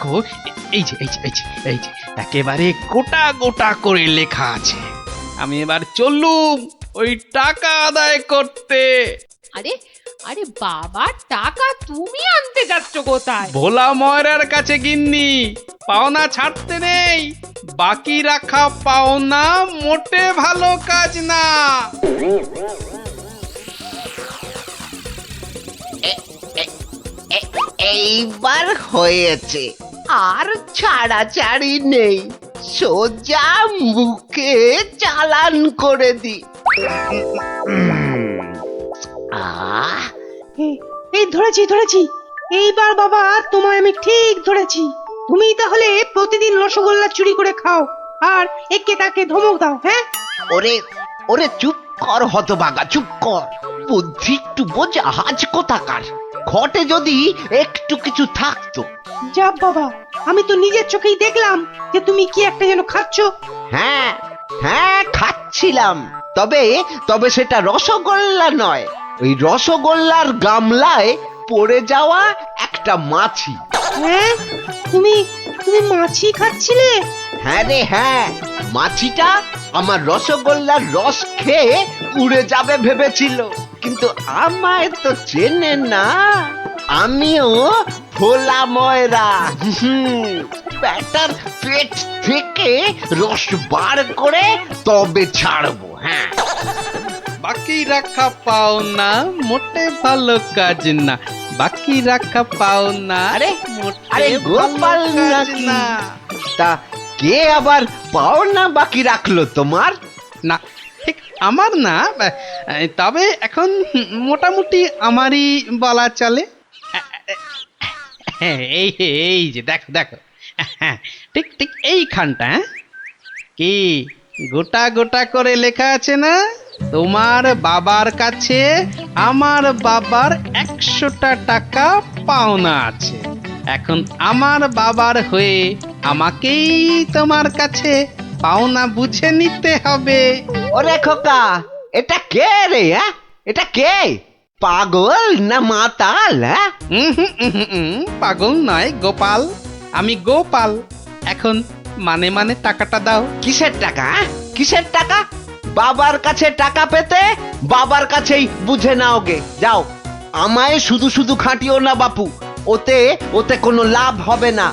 দেখো, এই যে একেবারে গোটা গোটা করে লেখা আছে। আমি এবার চললুম ওই টাকা আদায় করতে। আরে আরে বাবা, টাকা তুমি আনতে যাচ্ছ কোথায়? ভোলা ময়রার কাছে গিন্নি, পাওনা ছাড়তে নেই। বাকি রাখা পাওনা মোটে ভালো কাজ না। এইবার হয়েছে, আর ছাড়াছাড়ি নেই, সোজা মুখে চালান করে দি। আহ এই ধরেছি। এইবার বাবা তোমায় আমি ঠিক ধরেছি। তুমি তাহলে প্রতিদিন রসগোল্লা চুরি করে খাও আর একে তাকে ধমক দাও, হ্যাঁ? ওরে ওরে চুপ কর হতভাগা, চুপ কর। বুদ্ধি একটু বোঝ, আজ কোথাকার। ঘটে যদি একটু কিছু থাকতো। যা বাবা, আমি তো নিজের চোখেই দেখলাম যে তুমি কি একটা যেন খাচ্ছ। হ্যাঁ হ্যাঁ, খাচ্ছিলাম। তবে তবে সেটা রসগোল্লা নয়, ওই রসগোল্লার গামলায় পড়ে যাওয়া একটা মাছি। হ্যাঁ, তুমি তুমি মাছি খাচ্ছিলে? হ্যাঁ রে হ্যাঁ, মাছিটা আমার রসগোল্লার রস খেয়ে উড়ে যাবে ভেবেছিল, কিন্তু আমায় তো চেনে না। আমিও ভোলা ময়রা। ব্যাটার পেট থেকে রস বার করে তবে ছাড়বো। হ্যাঁ, বাকি রাখা পাওনা মোটে ভালো কাজ না। বাকি রাখা পাওনা আরে মোটে আরে গোপাল ভালো কাজ নাকি? না। তা কে আবার পাওনা বাকি রাখলো তোমার? না, ঠিক আমার না, তবে এখন মোটামুটি আমারই বলা চলে। এই এই যে দেখো দেখো, ঠিক ঠিক এইখানটা। কি গোটা গোটা করে লেখা আছে না? তোমার বাবার কাছে আমার বাবার 100টা টাকা পাওনা আছে। এখন আমার বাবার হয়ে আমাকেই তোমার কাছে পাওনা বুঝে নিতে হবে। ওরে খোকা, এটা কে রে? হ্যাঁ, এটা কে? পাগল না মাতাল? হ্যাঁ, পাগল নয়, গোপাল। আমি গোপাল। এখন মানে মানে টাকাটা দাও। কিসের টাকা? কিসের টাকা? বাবার কাছে টাকা পেতে বাবার কাছেই বুঝে নাও গে। যাও, আমায় শুধু শুধু খাটিও না বাপু, ওতে ওতে কোনো লাভ হবে না।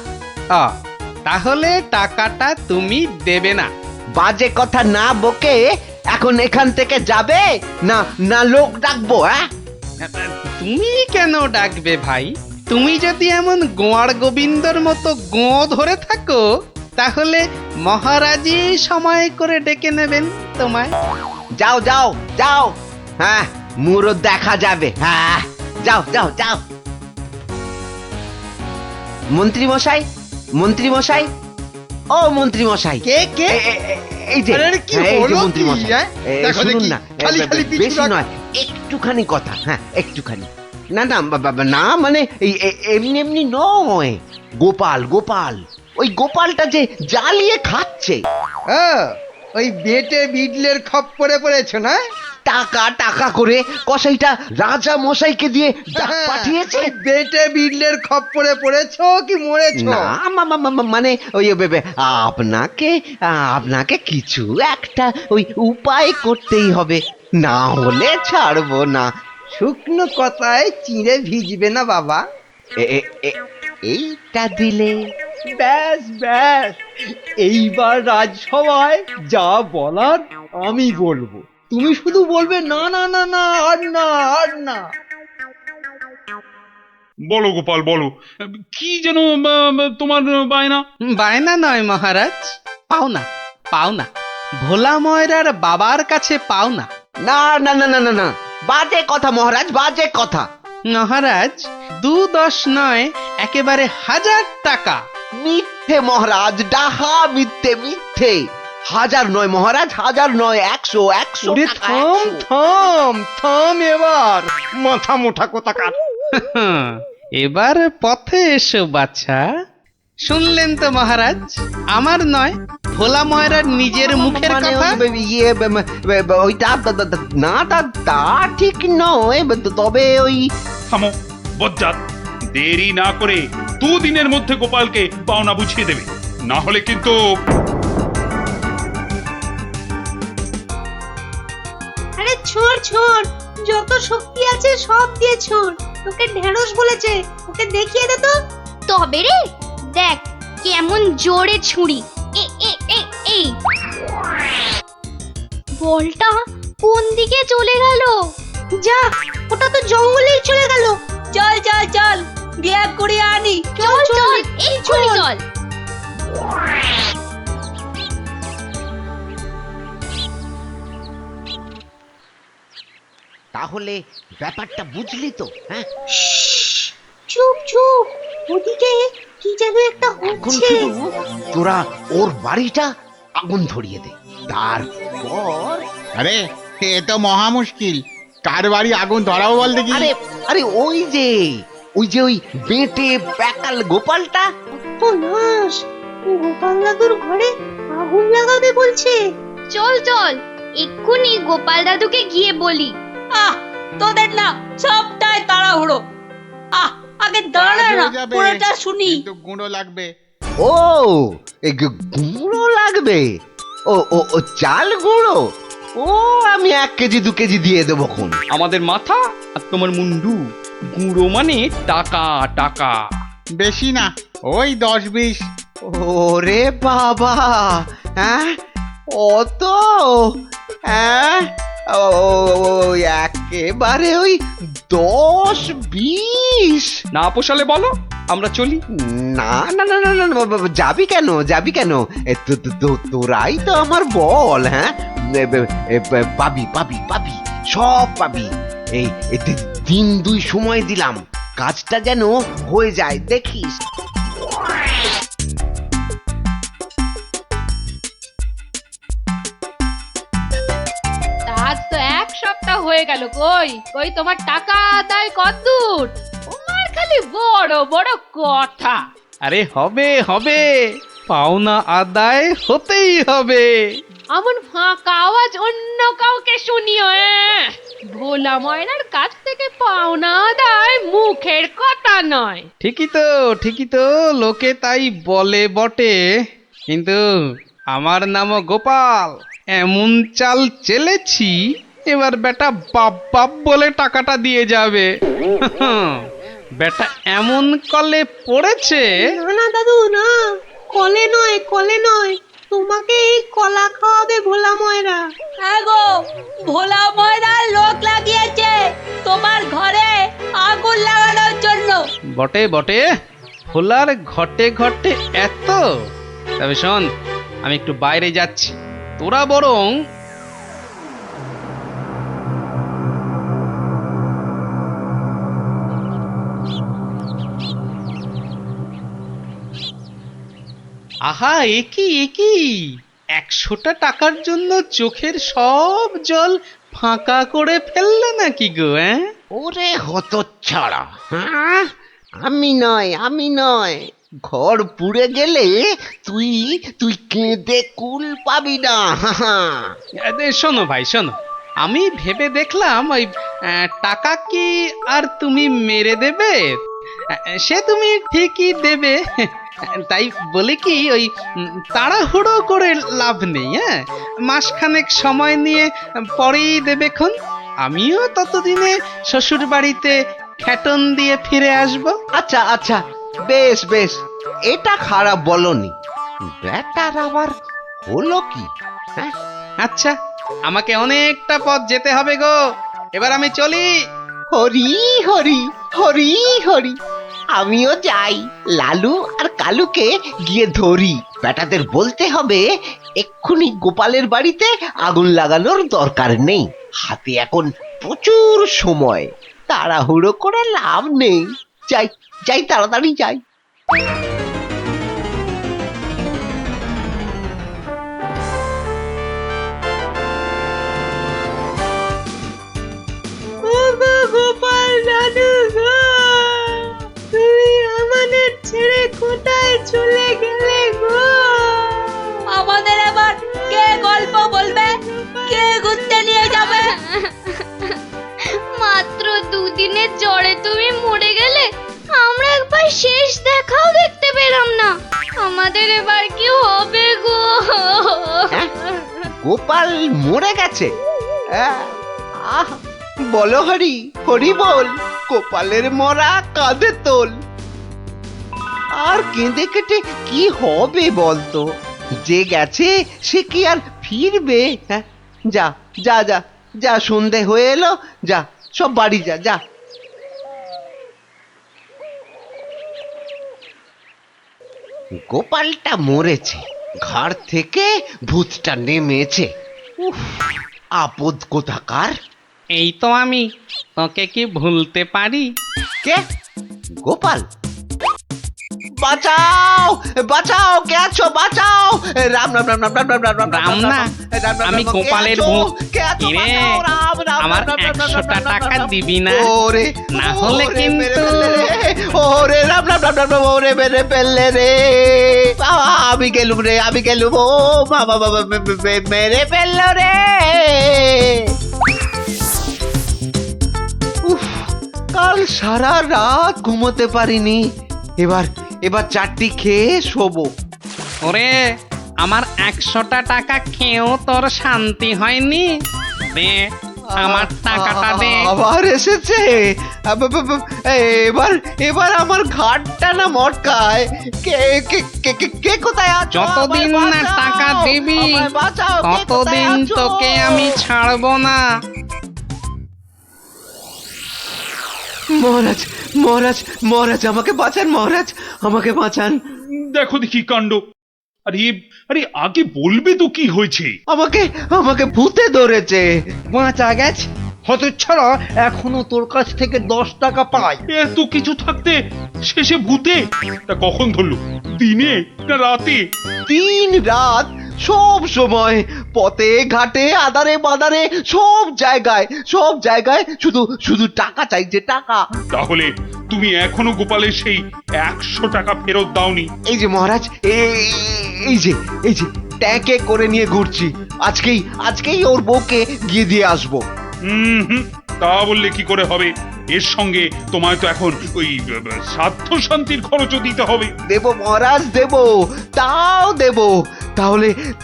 তাহলে টাকাটা তুমি দেবে না? বাজে কথা না বকে এখন এখান থেকে যাবে না না লোক ডাকবো? হ্যাঁ, তুমি কেন ডাকবে ভাই? তুমি যদি এমন গোয়ার গোবিন্দর মতো গোঁ ধরে থাকো, তাহলে মহারাজই সময় করে ডেকে নেবেন তোমায়। যাও যাও যাও। হ্যাঁ, মুরো দেখা যাবে। হ্যাঁ, যাও যাও যাও। মন্ত্রী মশাই, মন্ত্রী মশাই, ও মন্ত্রী মশাই। কে কে? এই যে আরে কি এই যে হলো মন্ত্রী কি, মশাই, হ্যাঁ? দেখো শুনুন দেখি, না, খালি খালি পিছু বেশি রাখ। নয়, একটুখানি কথা। হ্যাঁ, একটুখানি। না না না, মানে এই এমনি এমনি নয়। গোপাল গোপাল, ওই গোপালটা যে জ্বালিয়ে খাচ্ছে। ওই বেটে বিডলের খপ্পরে পড়েছো না? টাকা টাকা করে কসাইটা রাজা মশাইকে দিয়ে ডাক হ্যাঁ, পাঠিয়েছে। ওই বেটে বিডলের খপ্পরে পড়েছো কি মরেছো? না মানে ওই আপনাকে আপনাকে কিছু একটা ওই উপায় করতেই হবে, না হলে ছাড়বো না। শুকনো কথায় চিঁড়ে ভিজবে না বাবা। এইটা দিলে ব্যাস ব্যাস, এইবার রাজসভায় যা বলার আমি বলবো, তুমি শুধু বলবে না না না না, আর না আর না। বলো গোপাল বলো, কি যেন তোমার বায়না? বায়না নয় মহারাজ, পাওনা পাওনা। ভোলা ময়রার বাবার কাছে পাওনা। না না না না না না, বাজে কথা মহারাজ, বাজে কথা। মহারাজ, 2-10 নয়, একেবারে 1000 টাকা। মিথ্যে মহারাজ, ডাহা মিথ্যে মিথ্যে। 1000 নয় মহারাজ, 1000 নয়, 100 ওরে টাকা, থাম 100। থাম থাম, এবার মাথা মোটা কোথাকার। এবার পথে এসো বাছা। শুনলেন তো মহারাজ, আমার নয়, ভোলা ময়রার নিজের মুখের মানে কথা। ওইটা না, তা ঠিক নয়, তবে ওই থামো বজ্জাত, দেরি না করে দুদিনের মধ্যে গোপালকে পাওনা বুঝিয়ে দেবে, না হলে কিন্তু আরে ছোড় ছোড়, যত শক্তি আছে সব দিয়ে ছোড়। তোকে ঢেঁড়স বলেছে, ওকে দেখিয়ে দে তো। তবে রে দেখ কেমন জোরে ছুরি। এই বলটা কোন দিকে চলে গেল? যা, ওটা তো জঙ্গলেই চলে গেল। চল চল চল গিয়ে কুড়িয়ে আনি। চল চল এই চল চল। তাহলে ব্যাপারটা বুঝলি তো? হ্যাঁ, চুপ চুপ, ওদিকে কি যেন একটা এখন হচ্ছে। শুধু তোরা ওর বাড়িটা আগুন ধরিয়ে দে, তারপর আরে এ তো মহা মুশকিল। কার বাড়ি আগুন ধরাবো বল দেখি। আরে আরে ওই যে ওই বেঁটে প্যাকাল গোপালটা। তো নাশ, গোপাল দাদুর ঘরে আগুন লাগাবে বলছে। চল চল এক্ষুনি গোপাল দাদুকে গিয়ে বলি। আহ তোদের না সবটাই তাড়াহুড়ো। আগে দাঁড়া কাজ না, হয়ে যাবে, পুরোটা শুনি। কিন্তু গুঁড়ো লাগবে। ও এই গুঁড়ো লাগবে? ও ও ও চাল গুঁড়ো? ও আমি 1 কেজি 2 কেজি দিয়ে দেবো খন। আমাদের মাথা আর তোমার মুন্ডু, গুঁড়ো মানে টাকা টাকা। বেশি না, ওই 10-20। ওরে বাবা, হ্যাঁ অত? হ্যাঁ একেবারে ওই 10-20? না পোষালে বলো, আমরা চলি। না না না না না না, যাবি কেন, যাবি কেন? তোরাই তো আমার বল। হ্যাঁ, পাবি পাবি পাবি, সব পাবি। এই 3-2 সময় দিলাম, কাজটা যেন হয়ে যায়, দেখিস। আজ তো 1 সপ্তাহ হয়ে গেল। কই কই তোমার টাকা আদায় কতদূর? তোমার খালি বড় বড় কথা। আরে হবে হবে, পাওনা আদায় হতেই হবে। এমন ফাঁকা আওয়াজ অন্য কাউকে শুনিও। ভোলা ময়নার কাছ থেকে পাওনা আদায় মুখের কথা নয়। ঠিকই তো, লোকে তাই বলে বটে, কিন্তু আমার নামও গোপাল। এমন চাল চেলেছি, এবার বেটা বাপ বাপ বলে টাকাটা দিয়ে যাবে। বেটা এমন কলে পড়েছে। না না দাদু না, কলে নয় কলে নয়, তোমাকে এই কলা খাওয়াবে ভোলা ময়রা। গো ভোলা ময়রার লোক লাগিয়েছে তোমার ঘরে আগুন লাগানোর জন্য। বটে বটে, ভোলার ঘটে ঘটে এত। তবে শোন, আমি একটু বাইরে যাচ্ছি, তোরা বরং আহা, একই 100টা টাকার জন্য চোখের সব জল ফাঁকা করে ফেললে নাকি গো? ওরে হতচ্ছাড়া, হ্যাঁ আমি নয়, ঘর পুড়ে গেলে তুই কেঁদে কুল পাবি না। শোনো ভাই শোনো, আমি ভেবে দেখলাম ওই টাকা কি আর তুমি মেরে দেবে? সে তুমি ঠিকই দেবে, তাই বলে কি ওই তাড়াহুড়ো করে লাভ নেই। হ্যাঁ, মাসখানেক সময় নিয়ে পরেই দেবেক্ষণ। আমিও ততদিনে শ্বশুর বাড়িতে খ্যাটন দিয়ে ফিরে আসব। আচ্ছা আচ্ছা, বেশ বেশ, এটা খারাপ বলনি। ব্যাটার আবার হলো কি? হ্যাঁ, আচ্ছা, আমাকে অনেকটা পথ যেতে হবে গো, এবার আমি চলি। হরি হরি হরি হরি, আমিও যাই, লালু আর কালুকে গিয়ে ধরি। বেটাদের বলতে হবে এক্ষুনি গোপালের বাড়িতে আগুন লাগানোর দরকার নেই, হাতে এখন প্রচুর সময়, তাড়াহুড়ো করে লাভ নেই। যাই যাই, তাড়াতাড়ি যাই। গোপাল দাদু গো, তুমি আমাদের ছেড়ে কোথায় চলে গেলে গো? আমাদের এবার কে গল্প বলবে, কে ঘুরতে নিয়ে যাবে? মাত্র 2 দিনের জ্বরে তুমি মরে গেলে, আমরা একবার শেষ দেখা আমাদের এবার কি হবে গো? হ্যাঁ? গোপাল মরে গেছে? আহ, বলো হরি, হরি বল, গোপালের মরা কাঁধে তোল। আর কেঁদে কেটে কি হবে বলতো? যে গেছে সে কি আর ফিরবে? হ্যাঁ, যা যা যা যা, সন্ধে হয়ে এলো, যা সব বাড়ি যা যা। গোপালটা মরেছে, ঘাড় থেকে ভূতটা নেমেছে। উফ, আপদ কোথাকার। এই তো আমি, তোকে কি ভুলতে পারি? কে? গোপাল? বাঁচাও বাঁচাও, কে আছো? বাঁচাও! রাম রাম রাম রাম রাম রাম রাম রাম না, আমি গোপালের ভূত। কিরে, আমার 100টা টাকা দিবি না? ওরে না হলে কিন্তু ওরে রাম রাম রাম রাম রাম, ওরে মেরে ফেললে রে। আমি গেলুম রে, আমি গেলুম। ও বাবা বাবা, মেরে ফেললো রে। উফ, কাল সারা রাত ঘুমোতে পারিনি। এবার চারটি খেয়ে শোবো। ওরে, আমার 100টা টাকা খেয়েও তোর শান্তি হয়নি? দে, আমার টাকাটা দে। আবার এসেছে। এবার আমার ঘাটটা না মটকায়। কে কে কে কে কে কোথায় আছো? যতদিন না টাকা দিবি ততদিন তোকে আমি ছাড়বো না। মহারাজ মহারাজ মহারাজ, আমাকে বাঁচান মহারাজ, আমাকে বাঁচান। দেখো দেখি কাণ্ড। আরে আরে, আগে বলবে তো কি হয়েছে? আমাকে ভূতে ধরেছে। বাঁচা গেছে হতচ্ছাড়া, এখনো তোর কাছ থেকে 10 টাকা পাই। এত কিছু থাকতে শেষে ভূতে? তা কখন ধরলো? দিনে না রাতে? 3 রাত, সব সময়, পথে ঘাটে আদারে বাদারে, সব জায়গায় শুধু টাকা চাইছে, টাকা। তাহলে তুমি এখনো গোপালের সেই 100 টাকা ফেরত দাওনি? এই যে মহারাজ, এই যে ট্যাঁকে করে নিয়ে ঘুরছি। আজকেই ওর বউকে গিয়ে দিয়ে আসবো। হুম, তা বললে কি করে হবে? এর সঙ্গে তোমায় তো এখন ওই স্বার্থ শান্তির খরচও দিতে হবে। দেব মহারাজ, দেব, তাও দেব।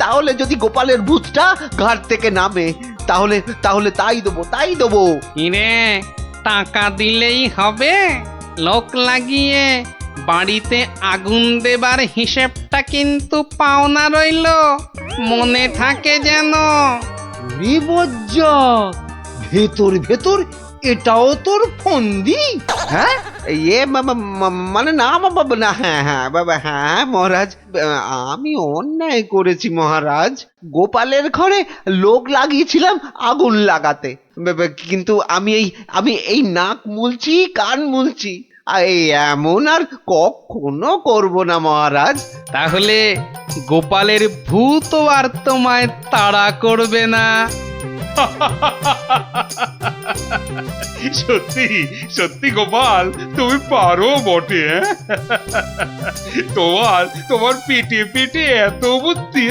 তাহলে যদি গোপালের ভূতটা ঘাট থেকে নামে, তাহলে তাই দেবো। কিরে, টাকা দিলেই হবে? লোক লাগিয়ে বাড়িতে আগুন দেবার হিসেবটা কিন্তু পাওনা রইল, মনে থাকে যেন। ভেতর এটাও তোর ফন্দি? হ্যাঁ, মানে না বাবা, না। হ্যাঁ বাবা, হ্যাঁ মহারাজ, আমি অন্যায় করেছি মহারাজ। গোপালের ঘরে লোক লাগিয়েছিলাম আগুন লাগাতে, কিন্তু আমি এই নাক মুলছি, কান মুলছি, এই এমন আর কখনো করব না মহারাজ। তাহলে গোপালের ভূত আর তোমায় তাড়া করবে না? সত্যি সত্যি গোপাল, তুমি পারো বটে। তোমার পেটে এত বুদ্ধি।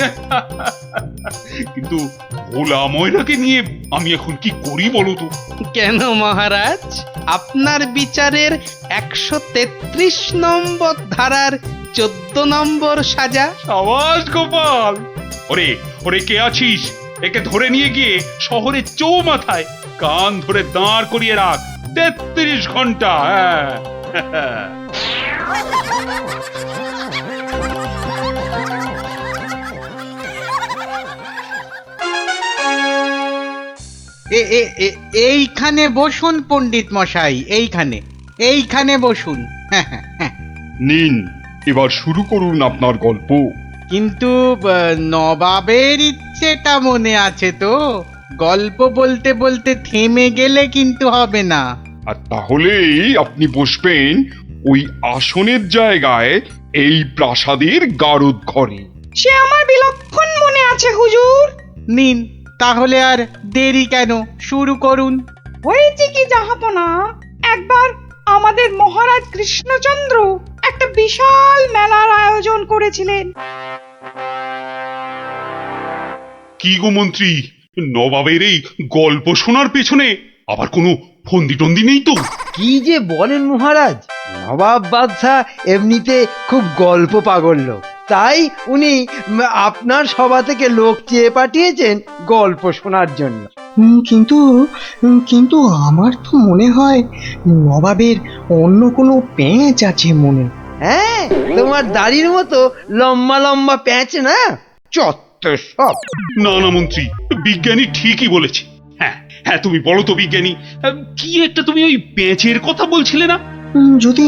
কিন্তু ভোলা ময়নাকে নিয়ে আমি এখন কি করি বলো তো? কেন মহারাজ, আপনার বিচারের 133 নম্বর ধারার 14 নম্বর সাজা। সাবাস গোপাল। ওরে কে আছিস? একে ধরে নিয়ে গিয়ে শহরের চৌমাথায় কান ধরে দাঁড় করিয়ে রাখ 33 ঘন্টা। এইখানে বসুন পণ্ডিত মশাই, এইখানে বসুন। নিন, এবার শুরু করুন আপনার গল্প। কিন্তু নবাবের ইচ্ছেটা মনে আছে তো? গল্প বলতে বলতে থেমে গেলে কিন্তু হবে না। আর তাহলেই আপনি বসবেন ওই আসনের জায়গায়, এই প্রাসাদের গারদ ঘরে। সে আমার বিলক্ষণ মনে আছে হুজুর। নিন, তাহলে আর দেরি কেন, শুরু করুন। হয়েছে কি জাহাপনা, একবার আমাদের মহারাজ কৃষ্ণচন্দ্র একটা বিশাল মেলার আয়োজন করেছিলেন। কি গো মন্ত্রী, নবাবের এই গল্প শোনার পেছনে আবার কোনো ফন্দি টন্দি নেই তো? কি যে বলেন মহারাজ, নবাব বাদশাহ এমনিতে খুব গল্প পাগল লোক। তাই উনি আপনার সভা থেকে লোক চেয়ে পাঠিয়েছেন গল্প শোনার জন্য। কিন্তু কিন্তু আমার তো মনে হয় নবাবের অন্য কোনো পেঁচ আছে মনে। হ্যাঁ, তোমার দাড়ির মতো লম্বা লম্বা প্যাঁচ না, চত্ব সব। না না মন্ত্রী, বিজ্ঞানী ঠিকই বলেছে। হ্যাঁ হ্যাঁ, তুমি বলো তো বিজ্ঞানী, কি একটা তুমি ওই পেঁচের কথা বলছিলে না? যদি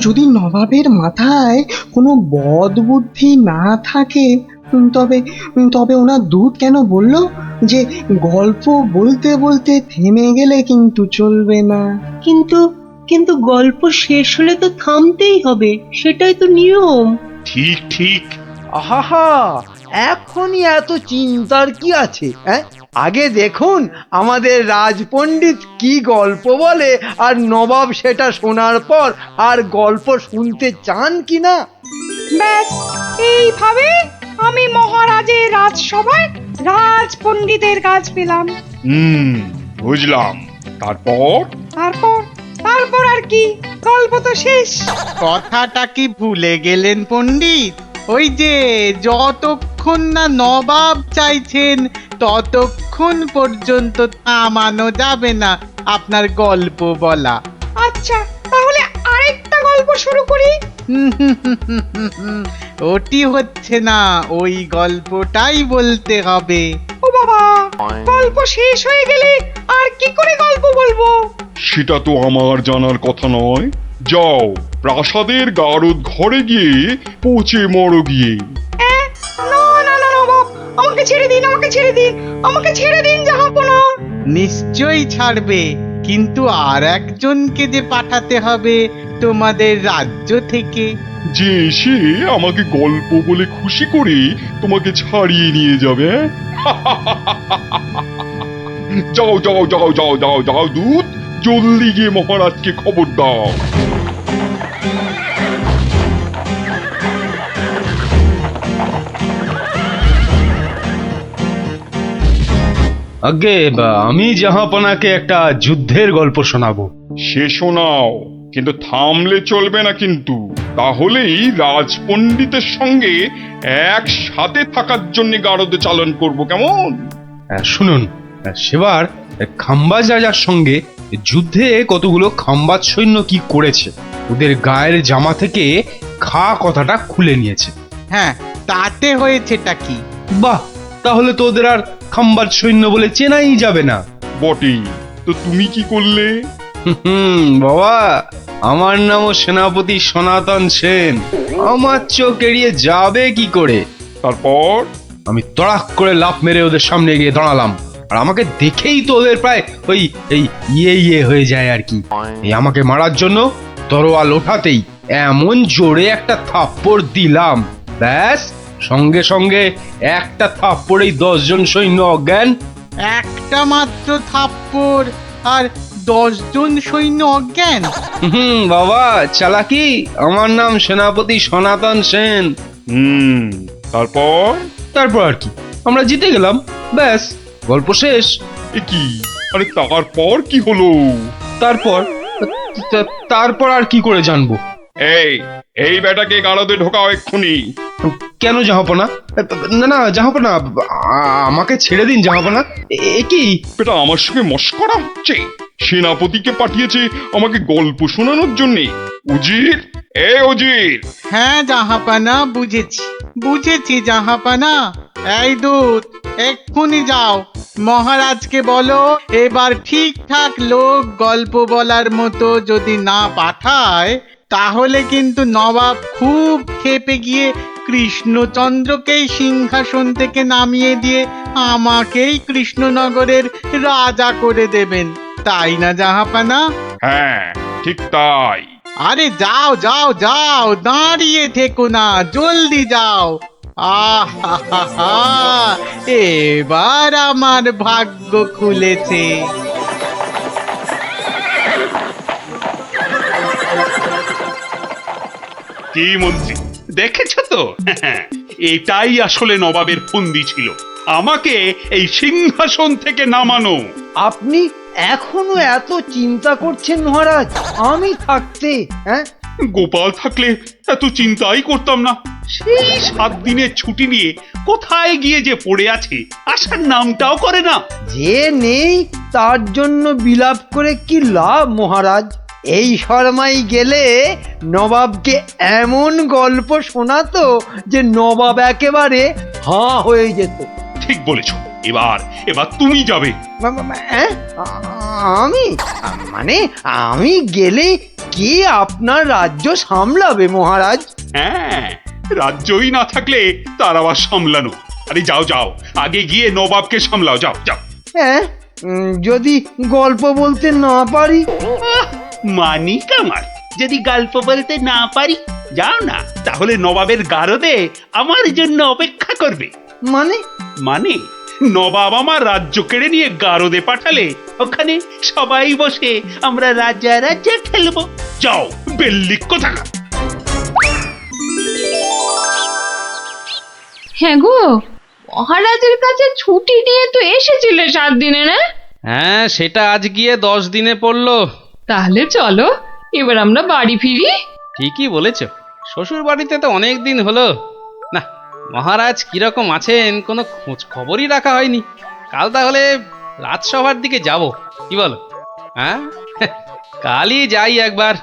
যদি নবাবের মাথায় কোনো বদ বুদ্ধি না থাকে, তবে তবে ওনার দূত কেন বলল যে গল্প বলতে বলতে থেমে গেলে কিন্তু চলবে না? কিন্তু কিন্তু গল্প শেষ হলে তো থামতেই হবে, সেটাই তো নিয়ম। ঠিক ঠিক। আহা, এখনই এত চিন্তার কি আছে? হ্যাঁ, আগে দেখুন আমাদের রাজপণ্ডিত কি গল্প বলে, আর নবাব সেটা শোনার পর আর গল্প শুনতে চান কিনা। ব্যাস, এইভাবে আমি মহারাজের রাজসভায় রাজপণ্ডিতের কাজ পেলাম। বুঝলাম। তারপর? তারপর তারপর আর কি, গল্প তো শেষ। কথাটা কি ভুলে গেলেন পণ্ডিত? ওই যে যতক্ষণ না নবাব চাইছেন ততক্ষণ পর্যন্ত থামানো যাবে না আপনার গল্প বলা। আচ্ছা, তাহলে আরেকটা গল্প শুরু করি। ওটি হচ্ছে না, ওই গল্পটাই বলতে হবে। ও বাবা, গল্প শেষ হয়ে গেলে আর কি করে গল্প বলবো? সেটা তো আমার জানার কথা নয়। যাও, প্রাসাদের গারদ ঘরে গিয়ে পচে মরো গিয়ে। না না না নবাব, আমাকে ছেড়ে দিন, আমাকে ছেড়ে দিন, আমাকে ছেড়ে দিন জাহাপনা। নিশ্চয়ই ছাড়বে, কিন্তু আর একজনকে যে পাঠাতে হবে তোমাদের রাজ্য থেকে। যে এসে আমাকে গল্প বলে খুশি করে তোমাকে ছাড়িয়ে নিয়ে যাবে। যাও যাও যাও যাও যাও যাও দূত, জলদি গিয়ে মহারাজকে খবর দাও। আগে আমি জাহাপনাকে একটা যুদ্ধের গল্প শোনাবো। সে শোনাও, কিন্তু থামলে চলবে না কিন্তু। তাহলেই রাজপণ্ডিতের সঙ্গে একসাথে থাকার জন্য গারদে চালন করব, কেমন? শুনুন, সেবার খাম্বাজ রাজার সঙ্গে যুদ্ধে কতগুলো খাম্বাজ সৈন্য কি করেছে, ওদের গায়ের জামা থেকে খা কথাটা খুলে নিয়েছে। হ্যাঁ, তাতে হয়েছেটা কি? বাহ, তাহলে তো ওদের আর খাম্বাজ সৈন্য বলে চেনাই যাবে না। বটেই তো, তুমি কি করলে? বাবা, আমার নামও সেনাপতি সনাতন সেন, আমার চোখ এড়িয়ে যাবে কি করে? তারপর? আমি তড়াক করে লাফ মেরে ওদের সামনে গিয়ে দাঁড়ালাম, আর আমাকে দেখেই তো ওদের প্রায় ওই এই ইয়ে হয়ে যায় আর কি। এই আমাকে মারার জন্য তরোয়াল ওঠাতেই এমন জোরে একটা থাপ্পড় দিলাম, ব্যাস সঙ্গে সঙ্গে একটা থাপ্পড়েই 10 জন সৈন্য অজ্ঞান। একটা মাত্র থাপ্পড় আর 10 জন সৈন্য অজ্ঞান? বাবা চালাকি, আমার নাম সেনাপতি সনাতন সেন। তারপর? তারপর আর কি, আমরা জিতে গেলাম, ব্যাস গল্প শেষ। এ কি? আরে তারপর কি হলো? তারপর আর কি করে জানবো? এই বেটাকে গারদে ঢোকাও এক্ষুনি। কেন জাহাপনা? না না জাহাপনা, আমাকে ছেড়ে দিন জাহাপনা। এ কি? বেটা আমার সঙ্গে মশকরা হচ্ছে? সেনাপতিকে পাঠিয়েছে আমাকে গল্প শোনানোর জন্য। উজির, উজির। হ্যাঁ জাহাপানা, বুঝেছি জাহাপানা। এই দূত, এক্ষুনি যাও, মহারাজকে বলো এবার ঠিকঠাক লোক গল্প বলার মতো যদি না পাঠায় তাহলে কিন্তু নবাব খুব ক্ষেপে গিয়ে কৃষ্ণচন্দ্রকেই সিংহাসন থেকে নামিয়ে দিয়ে আমাকেই কৃষ্ণনগরের রাজা করে দেবেন, তাই না জাহাপানা? হ্যাঁ ঠিক তাই। আরে যাও যাও যাও, দাঁড়িয়ে থেকো না, জলদি যাও। এবার আমার ভাগ্য খুলেছে। কি মন্ত্রী, দেখেছো তো? এটাই আসলে নবাবের ফন্দি ছিল, আমাকে এই সিংহাসন থেকে নামানো। আপনি এখনো এত চিন্তা করছেন মহারাজ, আমি থাকতে? হ্যাঁ, গোপাল থাকলে এত চিন্তাই করতাম না। সেই 7 দিনের ছুটি নিয়ে কোথায় গিয়ে যে পড়ে আছে, আসার নামটাও করে না। যে নেই তার জন্য বিলাপ করে কি লাভ মহারাজ? এই শর্মাই গেলে নবাবকে এমন গল্প শোনাতো যে নবাব একেবারে হাঁ হয়ে যেত। ঠিক বলেছ। এবার এবার তুমি যাবে। হ্যাঁ? আমি মানে আমি গেলে কে আপনার রাজ্য সামলাবে মহারাজ? হ্যাঁ, রাজ্যই না থাকলে তার আবার সামলানো। আরে যাও যাও, আগে গিয়ে নবাবকে সামলাও, যাও যাও। হ্যাঁ, যদি গল্প বলতে না পারি? মানি কামাল, যদি গল্প বলতে না পারি, যাও না, তাহলে নবাবের গারদে আমার জন্য অপেক্ষা করবে। মানে মানে নবাব আমার রাজ্য কেড়ে নিয়ে গারদে পাঠালে ওখানে সবাই বসে আমরা রাজা রাজা খেলবো। যাও, বেল্লিক কোথাকার। হ্যাঁ গো, মহারাজের কাছে ছুটি নিয়ে তো এসেছিলে 7 দিনে, না? হ্যাঁ, সেটা আজ গিয়ে 10 দিনে পড়লো। তাহলে চলো এবার আমরা বাড়ি ফিরি। ঠিকই বলেছ, শ্বশুর বাড়িতে তো অনেক দিন হলো না। মহারাজ কিরকম আছেন কোনো খোঁজ খবরই রাখা হয়নি। কাল তাহলে রাজসভার দিকে যাব, কি বলো? হ্যাঁ, কালই যাই একবার।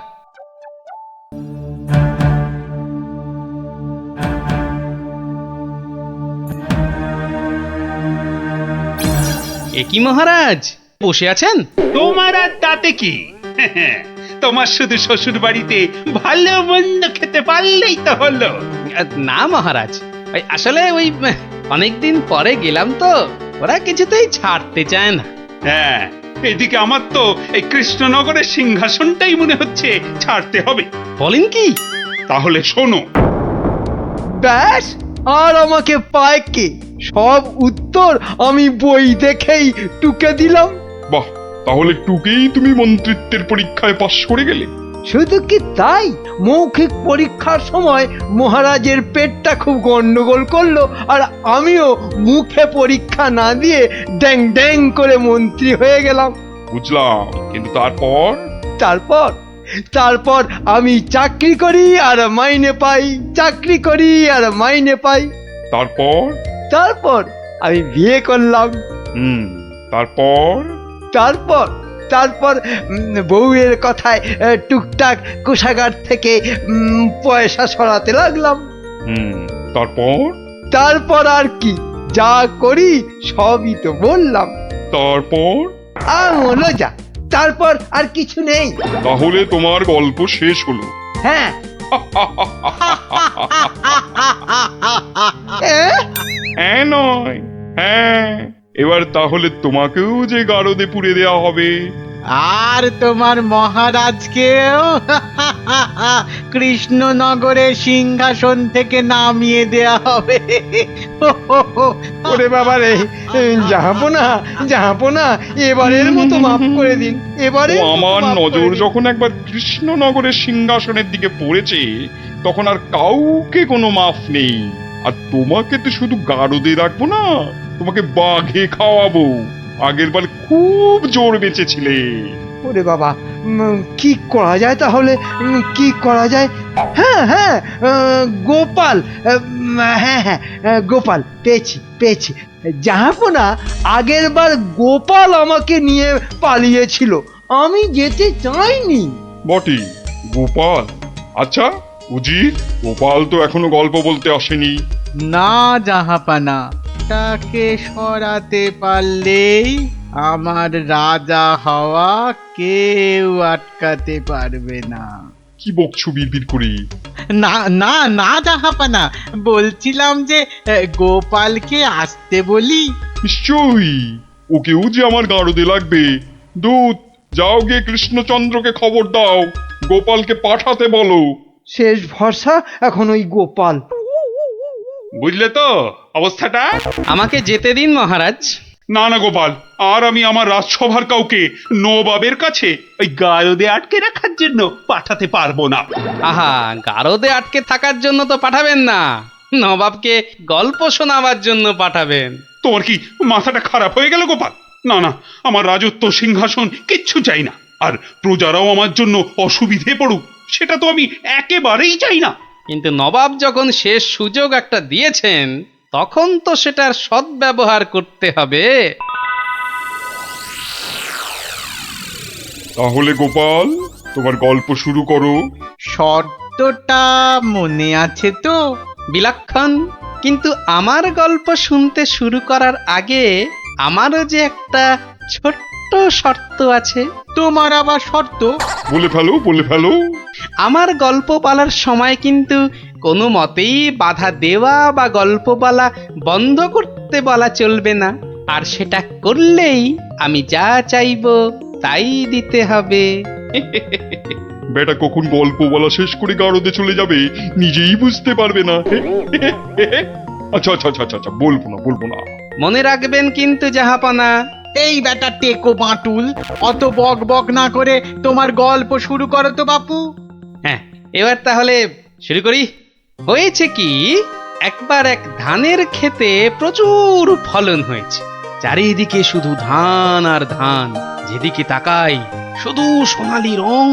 এ কি মহারাজ, বসে আছেন? তোমার আর তাতে কি? তোমার শুধু শ্বশুর বাড়িতে ভালো মন্দ খেতে পারলেই তো হলো। না মহারাজ, আসলে ওই অনেকদিন পরে গেলাম তো, ওরা কিছুতেই ছাড়তে চায় না। হ্যাঁ, এদিকে আমার তো এই কৃষ্ণনগরের সিংহাসনটাই মনে হচ্ছে ছাড়তে হবে। বলেন কি? তাহলে শোনো। ব্যাস, আর আমাকে পায় কে? সব উত্তর আমি বই দেখেই টুকে দিলাম। বাহ, তাহলে টুকেই তুমি মন্ত্রিত্বের পরীক্ষায় পাশ করে গেলে। শুধু কি তাই, মৌখিক পরীক্ষার সময় মহারাজের পেটটা খুব গন্ডগোল করলো, আর আমিও মুখে পরীক্ষা না দিয়ে ড্যাং ড্যাং করে মন্ত্রী হয়ে গেলাম। বুঝলাম, কিন্তু তারপর? তারপর আমি চাকরি করি আর মাইনে পাই, চাকরি করি আর মাইনে পাই। তারপর আমি বিয়ে করলাম। তারপর বউয়ের কথায় টুকটাক কোষাগার থেকে পয়সা সরাতে লাগলাম। তারপর আর কি, যা করি সবই তো বললাম। হলো যা, তারপর আর কিছু নেই। তাহলে তোমার গল্প শেষ হলো? হ্যাঁ। হ্যাঁ নয়, হ্যাঁ। এবার তাহলে তোমাকেও যে গারদে পুড়ে দেয়া হবে, আর তোমার মহারাজকেও কৃষ্ণনগরের সিংহাসন থেকে নামিয়ে দেয়া হবে। ওরে বাবা রে, জাহাপনা, এবারের মতো মাফ করে দিন। এবারে আমার নজর যখন একবার কৃষ্ণনগরের সিংহাসনের দিকে পড়েছে, তখন আর কাউকে কোনো মাফ নেই। আর তোমাকে তো শুধু গারদে রাখবো না, তোমাকে বাঘে খাওয়াবো। আগের বার খুব জোর বেঁচেছিলে। ওরে বাবা, কি করা যায় তাহলে? কি করা যায়? হ্যাঁ, গোপাল। হ্যাঁ, গোপাল পেয়েছি। জাহাপনা, আগের বার গোপাল আমাকে নিয়ে পালিয়েছিল, আমি যেতে চাইনি। বটে, গোপাল? আচ্ছা উজির, গোপাল তো এখনো গল্প বলতে আসেনি। না জাহাপানা, তাকে সরাতে পারলেই আমার রাজা হওয়া কেউ আটকাতে পারবে না। কি বকছো বিড়বিড় করে? না জাহাপানা, বলছিলাম যে গোপালকে আসতে বলি। নিশ্চয়ই, ওকেও যে আমার গারদে লাগবে। দূত, যাও গিয়ে কৃষ্ণচন্দ্রকে খবর দাও, গোপালকে পাঠাতে বলো। শেষ ভরসা এখন ওই গোপাল। বুঝলে তো অবস্থাটা? আমাকে যেতে দিন মহারাজ। না গোপাল, আর আমি আমার রাজসভার কাউকে নবাবের কাছে ওই গারদে আটকে রাখার জন্য পাঠাতে পারবো না। আহা, গারদে আটকে থাকার জন্য তো পাঠাবেন না, নবাবকে গল্প শোনাবার জন্য পাঠাবেন। তোমার কি মাথাটা খারাপ হয়ে গেল গোপাল? না, আমার রাজত্ব সিংহাসন কিচ্ছু চাই না, আর প্রজারাও আমার জন্য অসুবিধে পড়ুক সেটা তো আমি একেবারেই চাই না। কিন্তু নবাব যখন শেষ সুযোগ একটা দিয়েছেন তখন তো সেটার সদ্ব্যবহার করতে হবে। তাহলে গোপাল, তোমার গল্প শুরু করো। শর্তটা মনে আছে তো? বিলক্ষণ। কিন্তু আমার গল্প শুনতে শুরু করার আগে আমারও যে একটা ছোট্ট শর্ত আছে। তোমার আবার শর্ত? বলে ফেলো, বলে ফেলো। আমার গল্প বলার সময় কিন্তু কোনো মতেই বাধা দেওয়া বা গল্প বলা বন্ধ করতে বলা চলবে না। আর সেটা করলেই আমি যা চাইবো তাই দিতে হবে। বেটা কখন গল্প বলা শেষ করে গারদে চলে যাবে নিজেই বুঝতে পারবে না। আচ্ছা আচ্ছা আচ্ছা আচ্ছা, বলবো না, বলবো না। মনে রাখবেন কিন্তু জাহাপনা। এই বেটা টেকো বাঁটুল, অত বক বক না করে তোমার গল্প শুরু করো তো বাপু। হ্যাঁ, এবার তাহলে শুরু করি। হয়েছে কি, একবার এক ধানের ক্ষেতে প্রচুর ফলন হয়েছে। চারিদিকে শুধু ধান আর ধান, যেদিকে তাকাই শুধু সোনালী রং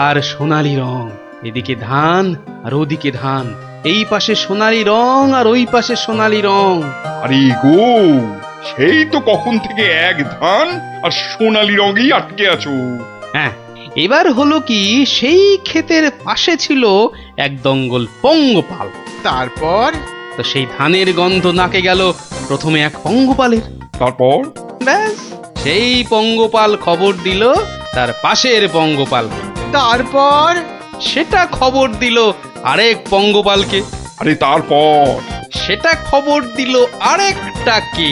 আর সোনালী রং। এদিকে ধান আর ওদিকে ধান, এই পাশে সোনালী রং আর ওই পাশে সোনালী রং। আরে গো, সেই তো কখন থেকে এক ধান আর সোনালী রঙেই আটকে আছো। হ্যাঁ, এবার হলো কি, সেই ক্ষেতের পাশে ছিল এক দঙ্গল পঙ্গপাল। তারপর? তো সেই ধানের গন্ধ নাকে গেল প্রথমে এক পঙ্গপালের। তারপর? ব্যাস, সেই পঙ্গপাল খবর দিল তার পাশের পঙ্গপালকে। তারপর? সেটা খবর দিল আরেক পঙ্গপালকে। আরে তারপর? সেটা খবর দিল আরেকটাকে।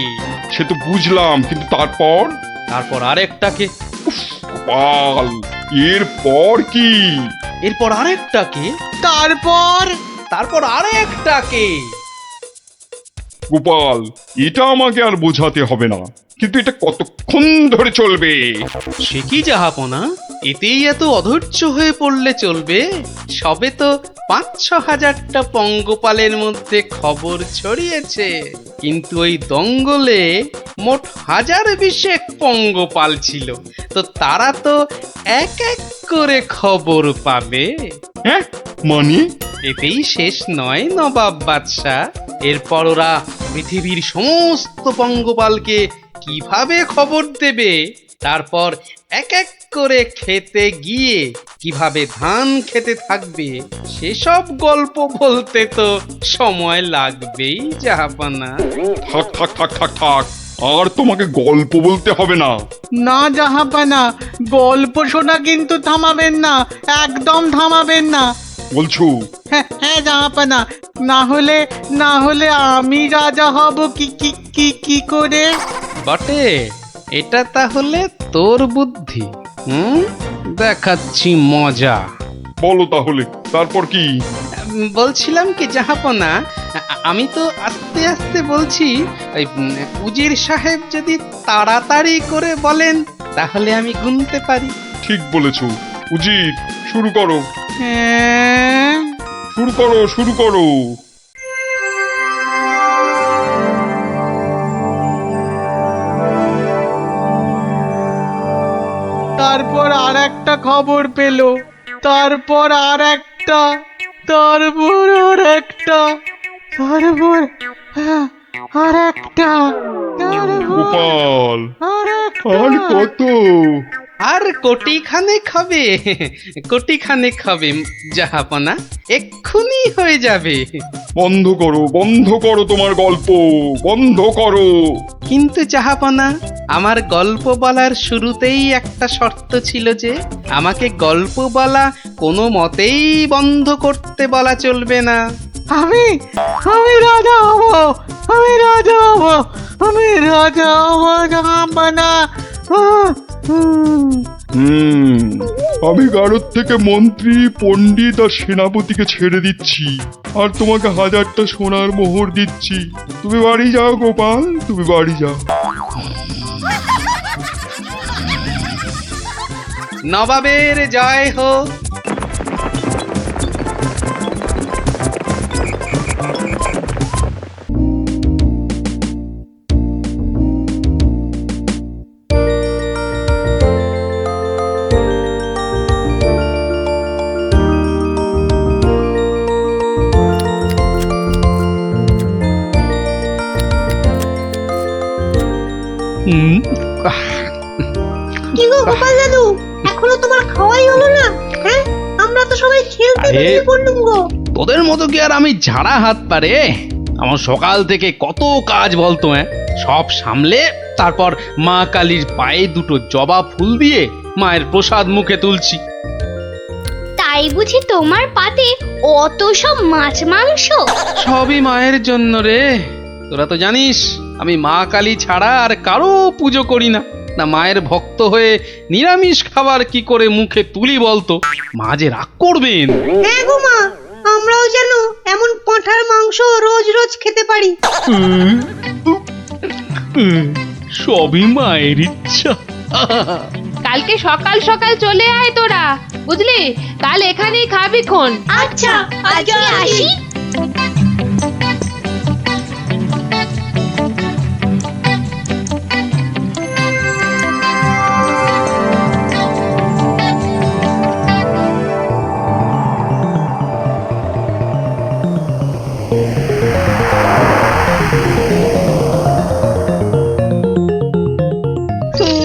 সে তো বুঝলাম, কিন্তু তারপর? তারপর আরেকটাকে। গোপাল, এরপর কি? এরপর আরেকটাকে। তারপর? তারপর আরেকটাকে। গোপাল, এটা আমাকে আর বোঝাতে হবে না, কিন্তু এটা কতক্ষণ ধরে চলবে? সে কি জাহাপনা, এতেই এত অধৈর্য হয়ে পড়লে চলবে? সবে তো ৫-৬ হাজারটা পঙ্গপালের মধ্যে খবর ছড়িয়েছে, কিন্তু ওই দঙ্গলে মোট ১০২০ পঙ্গপাল ছিল। তো তারা তো এক এক করে খবর পাবে। হ্যাঁ, মানে? এতেই শেষ নয় নবাব বাদশাহ। এরপর ওরা পৃথিবীর সমস্ত পঙ্গপালকে কিভাবে খবর দেবে, তারপর এক এক করে খেতে গিয়ে কিভাবে ধান খেতে থাকবে, সেসব গল্প বলতে তো সময় লাগবেই জাহাপনা। থাক থাক থাক থাক থাক, আর তোমাকে গল্প বলতে হবে না। না জাহাপানা, গল্প শোনা কিন্তু থামাবেন না, একদম থামাবেন না। বলছো? হ্যাঁ হ্যাঁ জাহাপানা, না হলে আমি রাজা হব কি কি কি কি করে? বটে, এটা তাহলে তোর বুদ্ধি। দেখাচ্ছি মজা। বলো তাহলে, তারপর কি? বলছিলাম কি জাহাপনা, আমি তো আস্তে আস্তে বলছি। ওই উজির সাহেব যদি তাড়াতাড়ি করে বলেন তাহলে আমি গুনতে পারি। ঠিক বলেছো। উজির, শুরু করো। হ্যাঁ, শুরু করো, শুরু করো। তারপর আর একটা খবর পেল, তারপর আর একটা, তারপর আর একটা, তারপর আর একটা, গোপাল, আর আর কত? আর কোটিখানেক হবে, কোটিখানেক হবে জাহাপনা, এক্ষুনি হয়ে যাবে। বন্ধ করো, বন্ধ করো তোমার গল্প, বন্ধ করো। কিন্তু জাহাপনা, আমার গল্প বলার শুরুতেই একটা শর্ত ছিল যে আমাকে গল্প বলা কোনো মতেই বন্ধ করতে বলা চলবে না। আমি রাজা হব, আমি রাজা হব, আমি রাজা হব জাহাপানা। আমি গারদ থেকে মন্ত্রী, পণ্ডিত আর সেনাপতিকে ছেড়ে দিচ্ছি, আর তোমাকে ১০০০টা সোনার মোহর দিচ্ছি। তুমি বাড়ি যাও গোপাল, তুমি বাড়ি যাও। নবাবের জয় হোক। কি গো গোপাল দাদু, এখনো তোমার খাওয়াই হলো না? হ্যাঁ, আমরা তো সবাই খেলতে আরে, বেরিয়ে পড়লুম গো। তোদের মতো কি আর আমি ঝাড়া হাত পারে? আমার সকাল থেকে কত কাজ বলতো, হ্যাঁ, সব সামলে তারপর মা কালীর পায়ে দুটো জবা ফুল দিয়ে মায়ের প্রসাদ মুখে তুলছি। তাই বুঝি তোমার পাতে অত সব মাছ মাংস? সবই মায়ের জন্য রে। তোরা তো জানিস আমি মা কালী ছাড়া আর কারো পুজো করি না। না মায়ের ভক্ত হয়ে নিরামিষ খাবার কি করে মুখে তুলি বলতো? মা যে রাগ করবেন। হ্যাঁ গো মা, আমরাও যেন এমন পাঁঠার মাংস রোজ রোজ খেতে পারি। সবই মায়ের ইচ্ছা। কালকে সকাল সকাল চলে আয় তোরা, বুঝলি? কাল এখানেই খাবি খন। আচ্ছা, আজকে আসি।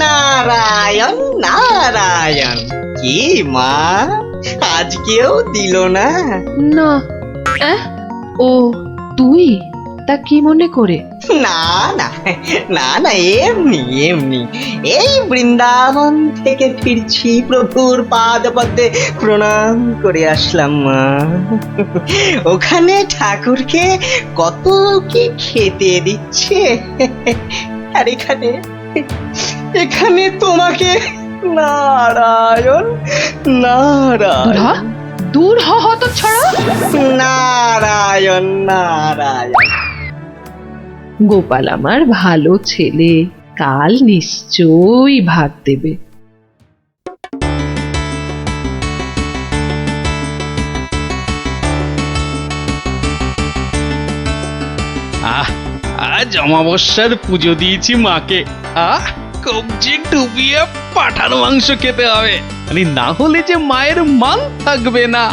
নারায়ণ নারায়ণ, কি মা আজকেও দিল না? না, ও তুই? তা কি মনে করে? না না না না, এমনি এমনি, এই বৃন্দাবন থেকে ফিরছি, প্রভুর পাদ পদ্মে প্রণাম করে আসলাম মা। ওখানে ঠাকুরকে কত কি খেতে দিচ্ছে, আর এখানে এখানে তোমাকে নারায়ণ নারায়ণ, দূর হ হতচ্ছাড়া। নারায়ণ নারায়ণ। গোপাল আমার ভালো ছেলে, কাল নিশ্চয়ই ভাত দেবে। আজ অমাবস্যার পুজো দিয়েছি মাকে। কবজি ডুবিয়ে পাঠার মাংস খেতে হবে, না হলে যে মায়ের মান থাকবে না।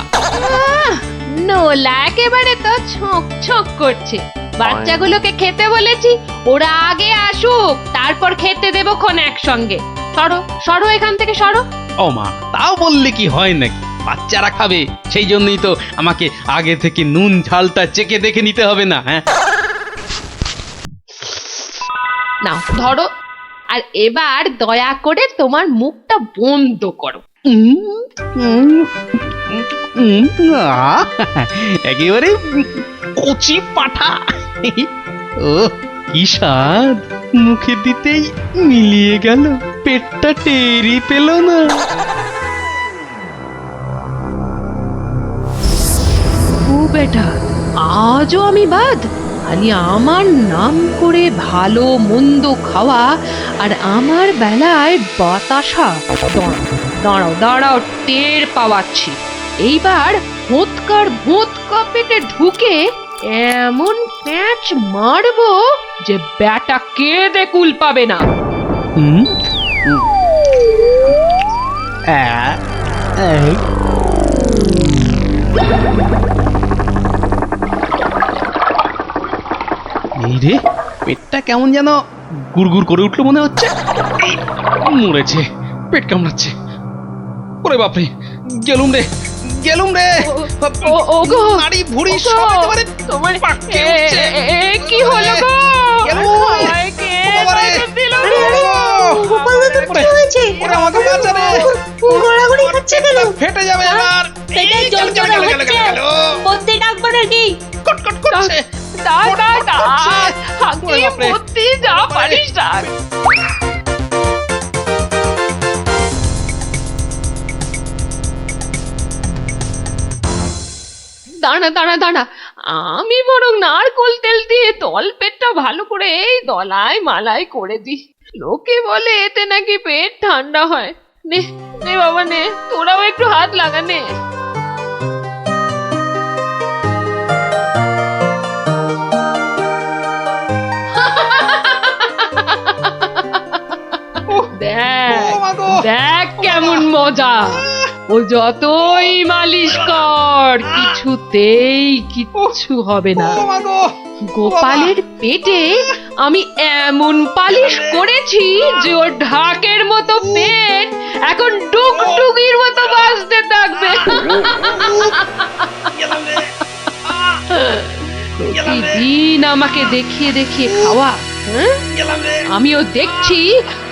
নোলা একেবারে তো ছক ছক করছে। বাচ্চাগুলোকে খেতে বলেছি, ওরা আগে আসুক, তারপর খেতে দেবো খন একসঙ্গে। সরো সরো এখান থেকে, সরো। ও মা, তাও বললে কি হয় নাকি? বাচ্চারা খাবে, সেই জন্যই তো আমাকে আগে থেকে নুন ঝালটা চেকে দেখে নিতে হবে না? হ্যাঁ, নাও ধরো, আর এবার দয়া করে তোমার মুখটা বন্ধ করো। একেবারে কচি পাঠা। ও কি স্বাদ, মুখে দিতেই মিলিয়ে গেল, পেটটা টেরি পেল না। ও বেটা, আজও আমি বাদ? খালি আমার নাম করে ভালো মন্দ খাওয়া, আর আমার বেলায় বাতাসা। দাঁড়াও দাঁড়াও, টের পাওয়াচ্ছি। এইবার ভোঁতকার ভোঁতকা পেটে ঢুকে এমন প্যাঁচ মারবো যে ব্যাটা কেঁদে কুল পাবে না। এই রে, পেটটা কেমন যেন গুড়গুড় করে উঠলো মনে হচ্ছে। মরেছে, পেট কামড়াচ্ছে। ওরে বাপরে, গেলুম রে গেলুম রে। ওগো, নাড়ি ভুঁড়ি সব একেবারে তোমার পাককে উঠছে। কি হলো গো? আমায় কে বাঁচা দিল গো? গোপাল দাদুর কি হয়েছে? ওরে আমাকে বাঁচা রে, গড়াগড়ি খাচ্ছে কেন? ফেটে যাবে এবার। পেটে যন্ত্রণা হচ্ছে, বদ্যি ডাকবো নাকি? কটকট করছে। বুদ্ধি যা পারিস ডাক। দাঁড়া দাঁড়া দাঁড়া, আমি বরং নারকোল তেল দিয়ে তল পেটটা ভালো করে এই দলায় মালাই করে দিই। লোকে বলে এতে নাকি পেট ঠান্ডা হয়। নে নে বাবা নে, তোরাও একটু হাত লাগা নে। দেখ কেমন মজা। ও যতই মালিশ কর, কিছুতেই কিচ্ছু হবে না। গোপালের পেটে আমি এমন পালিশ করেছি যে ওর ঢাকের মতো পেট এখন ডুগডুগির মতো বাজতে থাকবে। প্রতিদিন আমাকে দেখিয়ে দেখিয়ে খাওয়া, হ্যাঁ? আমিও দেখছি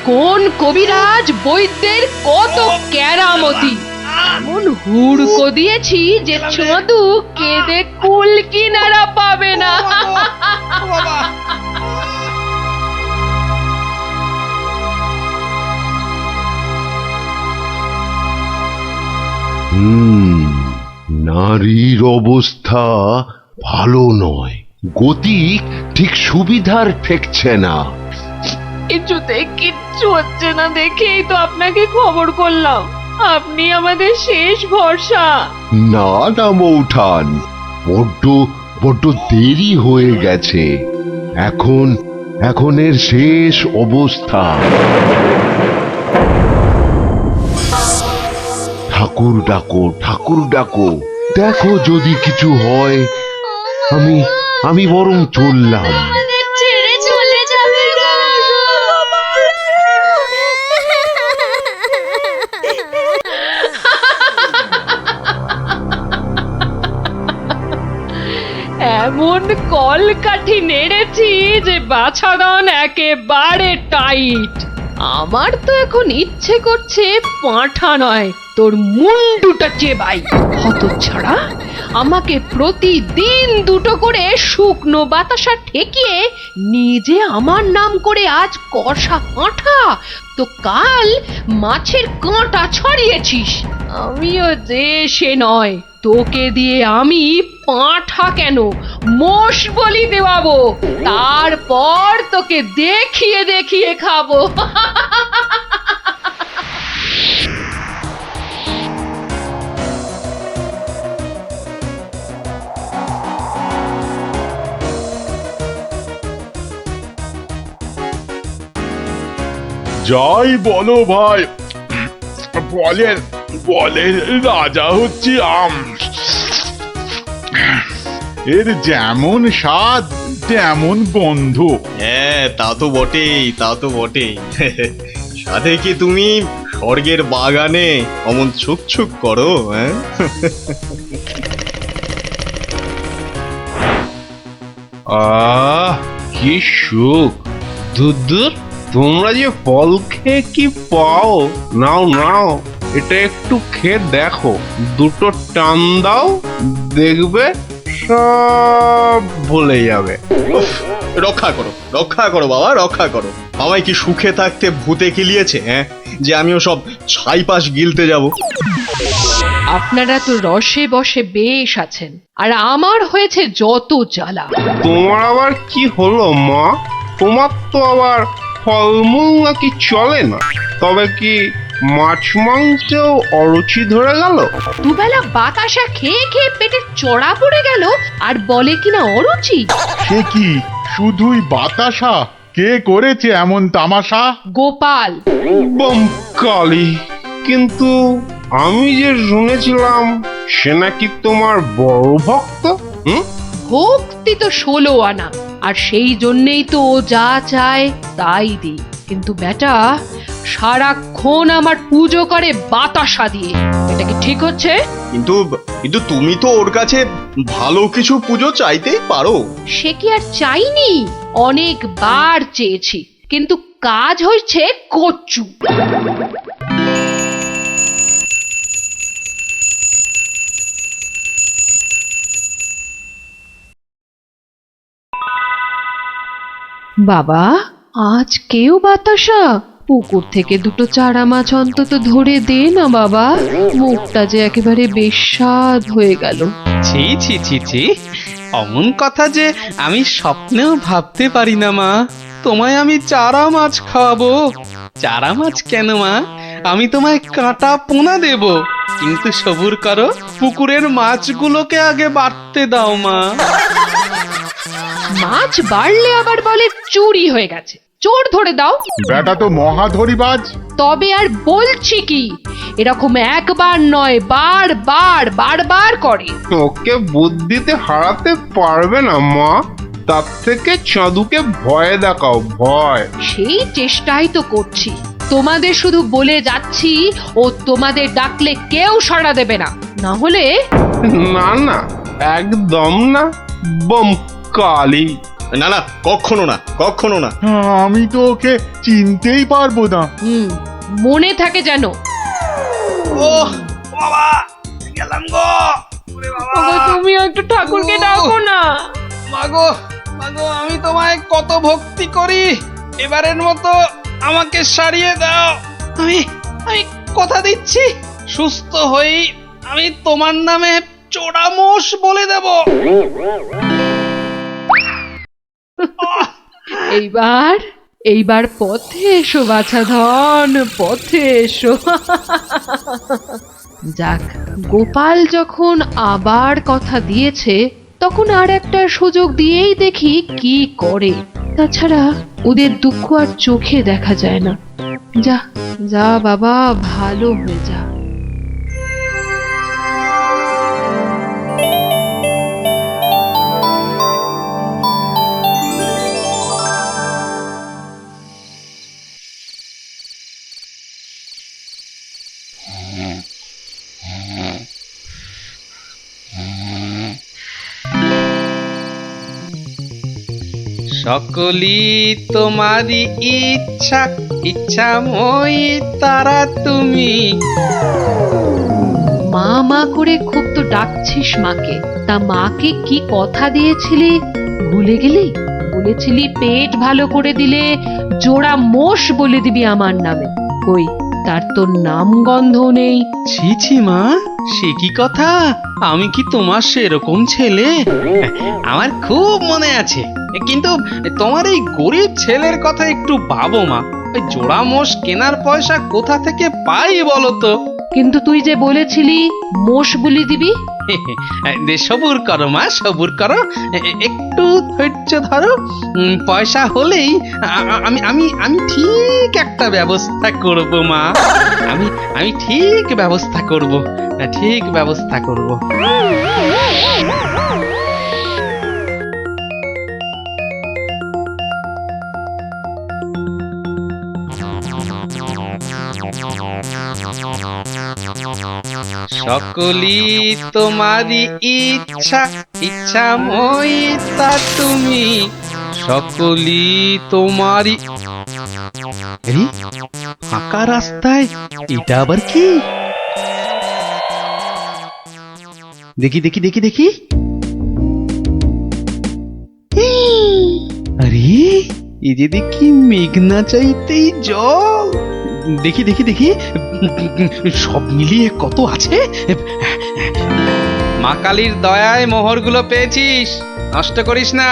কোন কবিরাজ বৈদ্যের কত কেরামতি। এমন হুড়কো দিয়েছি যে চোদু কেঁদে কুল কিনারা পাবে না। নারীর অবস্থা ভালো নয়, গতি ঠিক সুবিধার ঠেকছে না। কিছুতে কিচ্ছু হচ্ছে না দেখেই তো আপনাকে খবর করলাম। আপনি আমাদের শেষ ভরসা। না না মৌঠান, বড্ড দেরি হয়ে গেছে। এখন এর শেষ অবস্থা। ঠাকুর ডাকো, দেখো যদি কিছু হয়। আমি বরং চললাম। আমাদের ছেড়ে চলে যাবে গো। এমন কলকাঠি নেড়েছি যে বাছাধন একেবারে টাইট। আমার তো এখন ইচ্ছে করছে পাঁঠা নয়, তোর মুন্ডুটা চেবাই। হতচ্ছাড়া, আমাকে প্রতিদিন দুটো করে শুকনো বাতাসা ঠেকিয়ে নিজে আমার নাম করে আজ কষা পাঁঠা, তো কাল মাছের কাঁটা ছড়িয়েছিস। আমিও যে সে নয়, তোকে দিয়ে আমি পাঁঠা কেন মোষ বলি দেওয়াবো, তারপর তোকে দেখিয়ে দেখিয়ে খাবো। যাই বলো ভাই, বলের রাজা হচ্ছে আম। এর যেমন স্বাদ তেমন গন্ধ। হ্যাঁ, তা তো বটেই। সাথে কি তুমি স্বর্গের বাগানে অমন ছুক করো? হ্যাঁ, কি সুখ! দূর, তোমরা যে ফল খেয়ে কি পাও। নাও, এটা একটু খেয়ে দেখো, দুটো টান দাও, দেখবে সব ভুলে যাবে। রক্ষা করো বাবা, রক্ষা করো। আমায় কি সুখে থাকতে ভূতে কিলিয়েছে, হ্যাঁ, যে আমিও সব ছাইপাশ গিলতে যাব? আপনারা তো রসে বসে বেশ আছেন, আর আমার হয়েছে যত জ্বালা। তোমার আবার কি হলো মা? তোমার তো আবার ফলমূল নাকি চলে না, তবে কি মাছ মাংসেও অরুচি ধরে গেল? দুবেলা বাতাসা খেয়ে খেয়ে পেটে চড়া পড়ে গেল, আর বলে কিনা অরুচি। সে কি শুধুই বাতাসা? কে করেছে এমন তামাশা? গোপাল। কালী, কিন্তু আমি যে শুনেছিলাম সে নাকি তোমার বড় ভক্ত। ভক্তি তো 16 আনা, আর সেই জন্যেই তো ও যা চায় তাই দিই। কিন্তু বেটা সারাক্ষণ আমার পুজো করে বাতাসা দিয়ে, এটা কি ঠিক হচ্ছে? কিন্তু তুমি তো ওর কাছে ভালো কিছু পুজো চাইতেই পারো। সে কি আর চাইনি? অনেকবার চেয়েছি, কিন্তু কাজ হচ্ছে কচু। বাবা, আজ কেউ বাতাসা? পুকুর থেকে দুটো চারা মাছ অন্তত ধরে দে না বাবা, মুখটা যে একেবারে বেস্বাদ হয়ে গেল। ছি, অমন কথা যে আমি স্বপ্নেও ভাবতে পারি না মা। তোমায় আমি চারা মাছ খাওয়াবো। চারা মাছ কেন মা, আমি তোমায় কাঁটা পোনা দেব, কিন্তু সবুর করো, পুকুরের মাছগুলোকে আগে বাড়তে দাও মা। মাছ বাড়লে আবার বলে চুরি হয়ে গেছে, চোর ধরে দাও। বেটা তো মহাধরিবাজ। তবে আর বলছি কি, এরকম একবার নয়, বারবার করে। ওকে বুদ্ধিতে হারাতে পারবে না মা। তার থেকে চাঁদুকে ভয় দেখাও, ভয়। সেই চেষ্টাই তো করছি। তোমাদের শুধু বলে যাচ্ছি, ও তোমাদের ডাকলে কেউ সাড়া দেবে না, না হলে না না, একদম না, বম কালি। না না, কখনো না, কখনো না। আমি তো ওকে চিনতেই পারবো না। মনে থাকে যেন। ও বাবা, গেলাম গো। ওরে বাবা, তুমি একটু ঠাকুরকে ডাকো না। মাগো মাগো, আমি তোমায় কত ভক্তি করি, এবারের মতো আমাকে সারিয়ে দাও। আমি আমি কথা দিচ্ছি, সুস্থ হই আমি তোমার নামে চোরামোষ বলে দেব। এইবার পথে এসো বাছা ধন, পথে এসো। যাক, গোপাল যখন আবার কথা দিয়েছে, তখন আর একটা সুযোগ দিয়েই দেখি কি করে। তাছাড়া ওদের দুঃখ আর চোখে দেখা যায় না। যা যা বাবা, ভালো হয়ে যা। সকলি তোমারই ইচ্ছা, ইচ্ছাময়ী তারা তুমি। মা মা করে খুব তো ডাকছিস মাকে, তা মাকে কি কথা দিয়েছিলি ভুলে গেলি? বলেছিলি পেট ভালো করে দিলে জোড়া মোষ বলে দিবি আমার নামে। কই, তার তো নাম গন্ধ নেই। ছি ছি মা, সে কি কথা? আমি কি তোমার সেরকম ছেলে? আমার খুব মনে আছে, কিন্তু তোমার এই গরিব ছেলের কথা একটু ভাবো মা। ওই জোড়া মোষ কেনার পয়সা কোথা থেকে পাই বলো তো? কিন্তু তুই যে বলেছিলি মোষ বলি দিবি। সবুর করো মা, সবুর করো, একটু ধৈর্য ধরো। পয়সা হলেই আমি আমি আমি ঠিক একটা ব্যবস্থা করব মা। আমি ঠিক ব্যবস্থা করব, ঠিক ব্যবস্থা করব। সকলি তোমারই ইচ্ছা, ইচ্ছাময়ী তা তুমি। সকলি তোমারই। এই ফাঁকা রাস্তায় এটা আবার কি? দেখি দেখি দেখি দেখি। আরে এই যে দেখি মেঘনা চাইতেই জল। দেখি দেখি দেখি, সব মিলিয়ে কত আছে। মা কালীর দয়ায় মোহরগুলো পেয়েছিস, নষ্ট করিস না।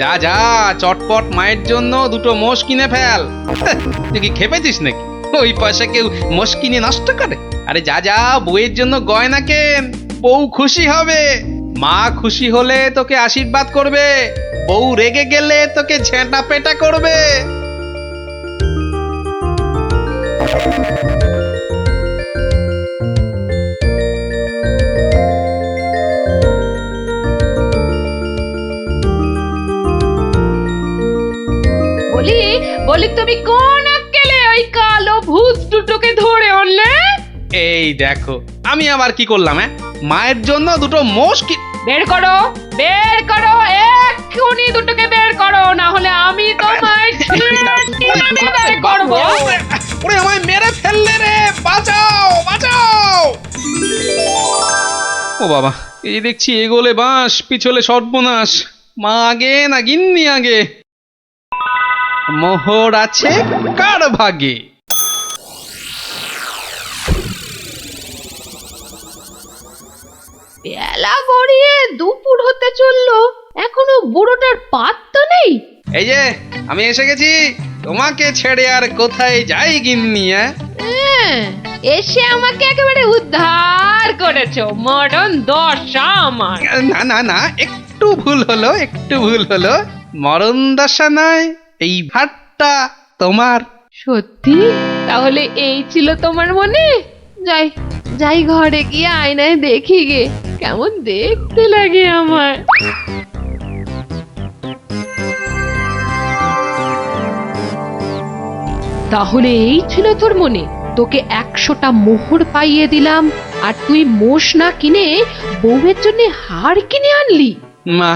যা যা, চটপট মায়ের জন্য দুটো মোষ কিনে ফেল। তুই কি খেপেছিস নাকি? ওই পয়সা কেউ মোষ কিনে নষ্ট করে? আরে যা যা, বউয়ের জন্য গয়না কেন, বউ খুশি হবে। মা খুশি হলে তোকে আশীর্বাদ করবে, বউ রেগে গেলে তোকে ঝেঁটা পেটা করবে। বলি তুমি কোন আক্কেলে ওই কালো ভূত দুটোকে ধরে আনলে? এই দেখো, আমি আবার কি করলাম? মায়ের জন্য দুটো মোষ কি। বের করো, বের করো, এক্ষুনি দুটোকে বের করো, না হলে আমি তোমায় বের করব। ওরে আমায় মেরে ফেললে রে, বাঁচাও বাঁচাও। ও বাবা, এই দেখছি এগোলে বাঁশ, পিছলে সর্বনাশ। মা আগে না গিন্নি আগে? মোহর আছে কার ভাগে? বেলা গড়িয়ে দুপুর হতে চললো, এখনো বুড়োটার পাত্তা নেই। এই যে আমি এসে গেছি, তোমাকে ছেড়ে আর কোথায় যাই গিন্নি? এসে আমাকে একেবারে উদ্ধার করেছো, মরণ দশা আমার। না না না, একটু ভুল হলো, একটু ভুল হলো। মরণ দশা নয়, এই ভাটটা তোমার। সত্যি? তাহলে এই ছিল তোমার মনে? যাই যাই, ঘরে গিয়ে আয়নায় দেখি গে কেমন দেখতে লাগে আমার। তাহলে এই ছিল তোর মনে? তোকে 100টা মোহর পাইয়ে দিলাম আর তুই মোষ না কিনে বউয়ের জন্য হার কিনে আনলি? মা,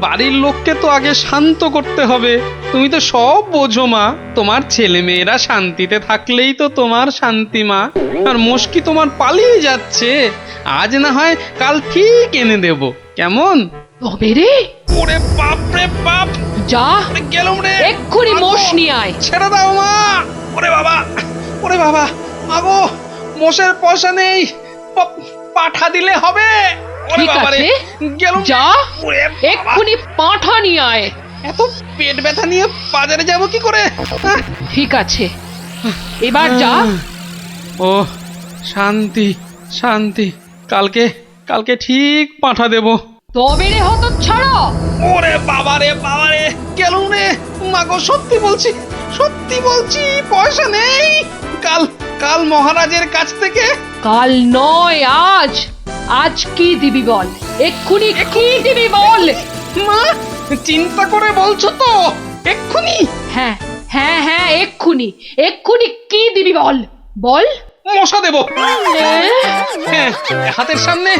বাড়ির লোককে তো আগে শান্ত করতে হবে। তুমি তো সব বোঝো মা। তোমার ছেলে মেয়েরা শান্তিতে থাকলেই তো তোমার শান্তি মা। আর মুশকি তোমার পালিয়ে যাচ্ছে, আজ না হয় কাল ঠিক এনে দেব, কেমন? তবে রে, ওরে বাপ রে বাপ, যা গেলুম রে, এক্ষুনি মোষ নিয়ে আয়। ছেড়ে দাও মা। ওরে বাবা, ওরে বাবা, আগো মোষের পয়সা নেই, পাঠা দিলে হবে। ঠিক আছে, যা এক্ষুনি পাঠা নিয়ে আয়। এত পেট ব্যথা নিয়ে বাজারে যাব কি করে? ঠিক আছে, এবার যা। ও শান্তি শান্তি, কালকে কালকে ঠিক পাঠা দেব। তবে রে হতচ্ছাড়া। ওরে বাবা রে বাবা রে, গেলুম রে। মাগো সত্যি বলছি, সত্যি বলছি, পয়সা নেই। কাল কাল মহারাজের কাছ থেকে। কাল নয়, আজ। আজ কি দিবি বল, এক্ষুনি কি দিবি বল। মা, চিন্তা করে বলছো তো? এক্ষুনি? হ্যাঁ হ্যাঁ হ্যাঁ, এক্ষুনি এক্ষুনি কি দিবি বল, বল। মশা দেব। হ্যাঁ, হাতের সামনে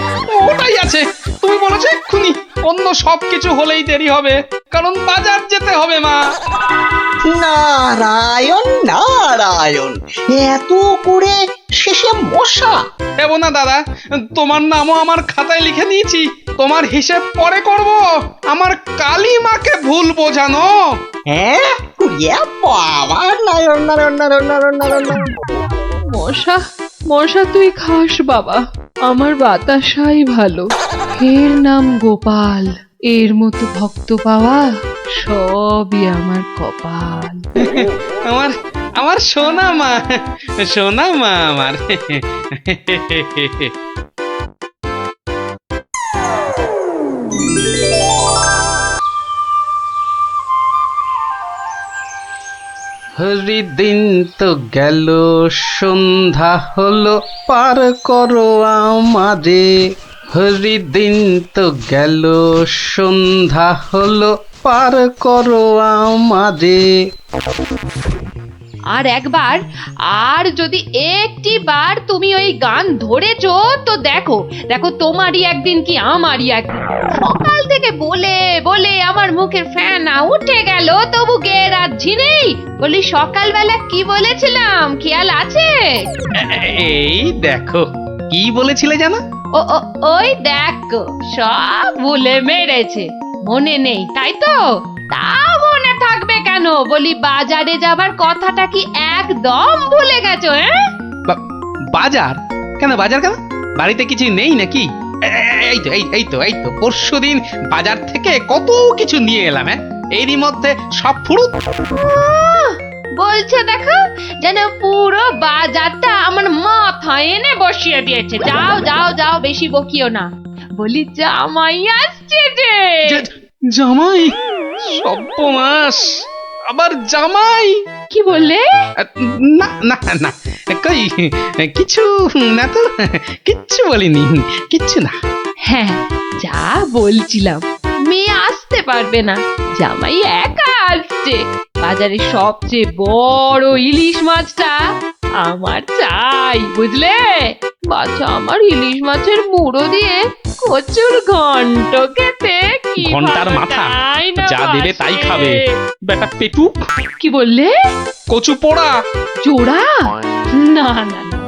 ওটাই আছে। তুমি বলেছো এক্ষুনি, অন্য সব কিছু হলেই দেরি হবে, কারণ বাজার যেতে হবে মা। নারায়ণ নারায়ণ, এত করে শেষে মশা। দেব না দাদা, তোমার নামও আমার খাতায় লিখে নিয়েছি। তোমার হিসেব পরে করব, আমার কালী মাকে ভুল বোঝানো। হ্যাঁ, বাবা, নারায়ণ নারায়ণ নারায়ণ নারায়ণ নারায়ণ। মশা মশা তুই খাস বাবা, আমার বাতাসাই ভালো। এর নাম গোপাল, এর মতো ভক্ত পাওয়া সবই আমার কপাল। আমার আমার সোনা মা, সোনা মা আমার। হরিদিন তো গেল, সন্ধ্যা হলো, পার করো আমারে। হরিদিন তো গেল, সন্ধ্যা হলো, পার করো আমারে। আর একবার, আর যদি একটি বার তুমি ওই গান ধরেছো তো দেখো দেখো, তোমারই একদিন কি আমারই একদিন। সকাল থেকে বলে বলে আমার মুখের ফেনা উঠে গেল, তবু গেয়ে রাখছি নেই। বলি সকালবেলা কি বলেছিলাম, খেয়াল আছে? এই দেখো, কি বলেছিলে জানো? ও ওই দেখো, সব ভুলে মেরেছে, মনে নেই তাই তো? তা মনে থাকবে কেন? বলি বাজারে যাবার কথাটা কি একদম ভুলে গেছো? বাজার কেন? বাজার কেন? বাড়িতে কিছু নেই নাকি? এই তো এই তো এই তো পরশুদিন বাজার থেকে কত কিছু নিয়ে এলাম। হ্যাঁ, এরই মধ্যে সব ফুরুত বলছে, দেখো যেন পুরো বাজারটা আমার মাথায় এনে বসিয়ে দিয়েছে। যাও যাও যাও, বেশি বকিও না। বলি জামাই আসছে যে। জামাই? সর্বনাশ, আবার জামাই? কি বললে? না না না, কই কিছু না তো, কিচ্ছু বলিনি, কিচ্ছু না। হ্যাঁ, যা বলছিলাম, মেয়ে আসতে পারবে না, জামাই একা আসছে। বাজারে সবচেয়ে বড় ইলিশ মাছটা আমার চাই, বুঝলে? বাচ্চা আমার ইলিশ মাছের মুড়ো দিয়ে কচুর ঘন্ট খেতে কি ঘন্টার মাথা, যা দেবে তাই খাবে বেটা পেটু। কি বললে? কচু পোড়া। জোড়া? না না না,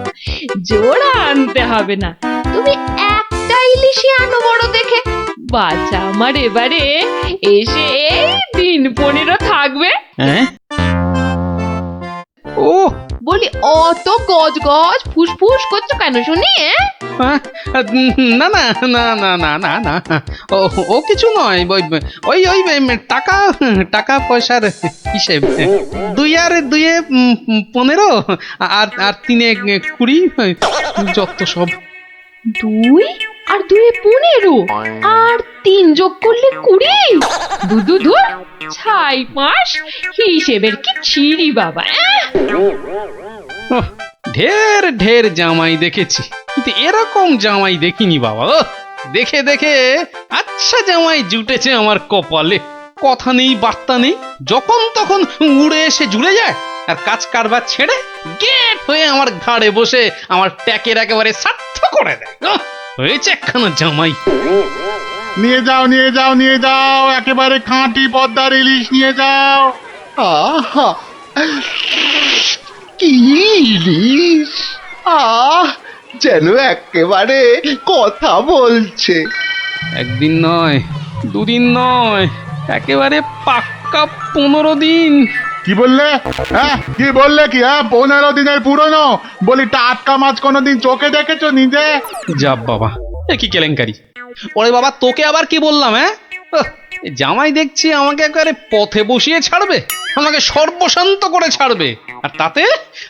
জোড়া আনতে হবে না, তুমি একটা ইলিশই আনো বড় দেখে। বাচ্চা আমার এবারে এসে এই দিন 15 থাকবে। ও বলি, অত গজ গজ ফুসফুস করছো কেন শুনি? না না না না না না না, ও কিছু নয়, ওই ওই টাকা টাকা পয়সার হিসেব। 2 আর 2 15, আর 3 20, যত সব। 2 আর 2 15, আর 3 যোগ করলে 20। দুদু ছাই মাস হিসেবের কি ছিরি বাবা। ঢের ঢের জামাই দেখেছি, কিন্তু এরকম জামাই দেখিনি বাবা। দেখে দেখে আচ্ছা জামাই জুটেছে আমার কপালে। কথা নেই বার্তা নেই, যখন তখন উড়ে এসে জুড়ে যায় আর কাজ কারবার ছেড়ে গেট হয়ে আমার ঘাড়ে বসে আমার ট্যাকের একেবারে সার্থ করে দেয়। হয়েছে একখানা জামাই। নিয়ে যাও নিয়ে যাও নিয়ে যাও, একেবারে খাঁটি পদ্মার ইলিশ নিয়ে যাও। আহা, কি ইলিশ! যেন একেবারে কথা বলছে। একদিন নয়, দুদিন নয়, একেবারে পাক্কা 15 দিন। কি বললে? হ্যাঁ, কি বললে? কি 15 দিনের পুরনো? বলি টাটকা মাছ কোনোদিন চোখে দেখেছো নিজে? যা বাবা, এ কি কেলেঙ্কারি! ওরে বাবা, তোকে আবার কি বললাম? জামাই দেখছি আমাকে একেবারে পথে বসিয়ে ছাড়বে, আমাকে সর্বশান্ত করে ছাড়বে, আর তাতে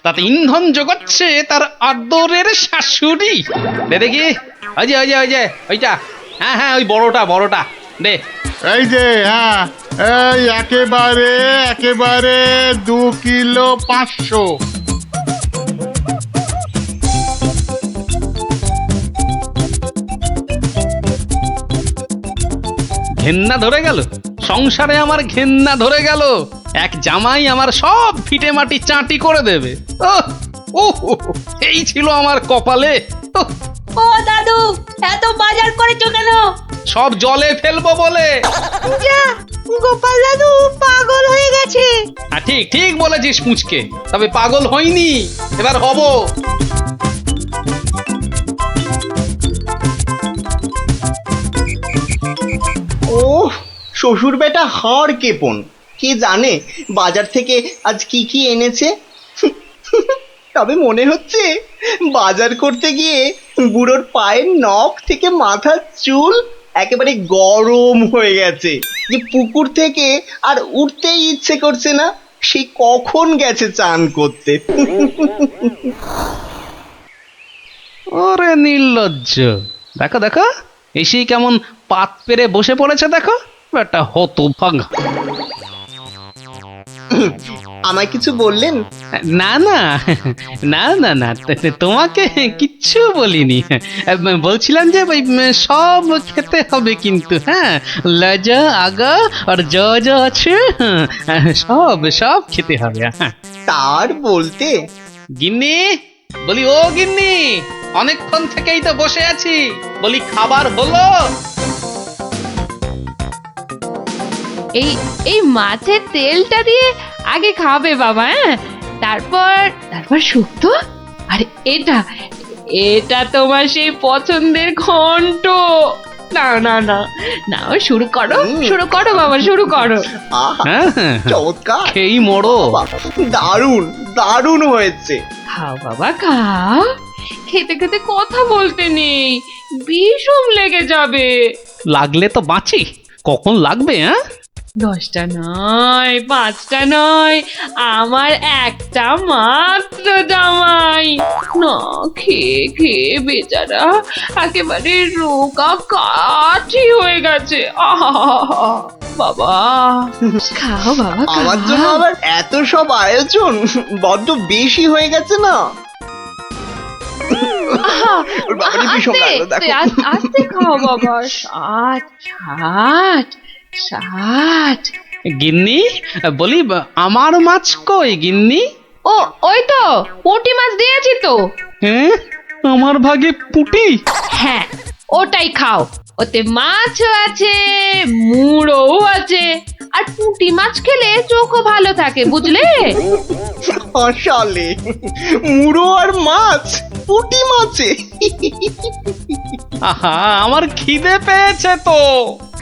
তাতে ইন্ধন জোগাচ্ছে তার আদরের শাশুড়ি। দে দেখি, ওই যে ওইটা, হ্যাঁ ওই বড়টা দে। এই যে, হ্যাঁ, এই একেবারে 2 কিলো 500। ঘেন্না ধরে গেল, সংসারে আমার ঘেন্না ধরে গেল। এক জামাই আমার সব ফিটে মাটি চাঁটি করে দেবে। এই ছিল আমার কপালে। ও দাদু, এত বাজার করেছো কেন? সব জলে ফেলবো বলে। যা, গোপাল দাদু পাগল হয়ে গেছে। ঠিক বলেছিস মুচকে, তবে পাগল হইনি, এবার হব। ও শ্বশুর বেটা হাড় কেপন, কে জানে বাজার থেকে আজ কি কি এনেছে। তবে মনে হচ্ছে বাজার করতে গিয়ে বুড়োর পায়ের নখ থেকে মাথার চুল একেবারে গরম হয়ে গেছে, যে পুকুর থেকে আর উঠতেই ইচ্ছে করছে না। সে কখন গেছে চান করতে। ওরে নির্লজ্জ, দেখো এসেই কেমন পাত পেরে বসে পড়েছে, দেখো একটা হতভাগা। আমায় কিছু বললেন? না, তোমাকে কিচ্ছু বলিনি। বলছিলাম যে সব খেতে হবে কিন্তু, হ্যাঁ, লজা আগা আর যা আছে সব খেতে হবে। তার বলতে? গিন্নি, বলি ও গিন্নি, অনেকক্ষণ থেকেই তো বসে আছি, বলি খাবার হলো? এই মাছের তেলটা দিয়ে আগে খাবে বাবা, হ্যাঁ, তারপর শুক্তো। আর এটা তোমার সেই পছন্দের ঘন্ট। না শুরু করো বাবা, শুরু করো। চমৎকার, খেই মরো। দারুণ হয়েছে। খাও বাবা খাও, খেতে খেতে কথা বলতে নেই, বিষম লেগে যাবে। লাগলে তো বাঁচি, কখন লাগবে? 10টা নয়, 5টা নয়, আমার একটা মাত্র জামাই। না খেয়ে বেচারা একেবারে রোগা কাঠি হয়ে গেছে। বাবা খাও বাবা, আমার জন্য আবার এত সব আয়োজন বড্ড বেশি হয়ে গেছে না? আস্তে খাও বাবা। 60 গিন্নি, বলি আমার মাছ কই গিন্নি? ওই তো পুঁটি মাছ দিয়েছি তো। আমার ভাগে পুঁটি? হ্যাঁ, ওটাই খাও, ওতে মাছও আছে, মুড়োও আছে, আর পুঁটি মাছ খেলে চোখও ভালো থাকে, বুঝলে? আসলে মুড়ো আর মাছ, পুঁটি মাছে। আমার খিদে পেয়েছে তো।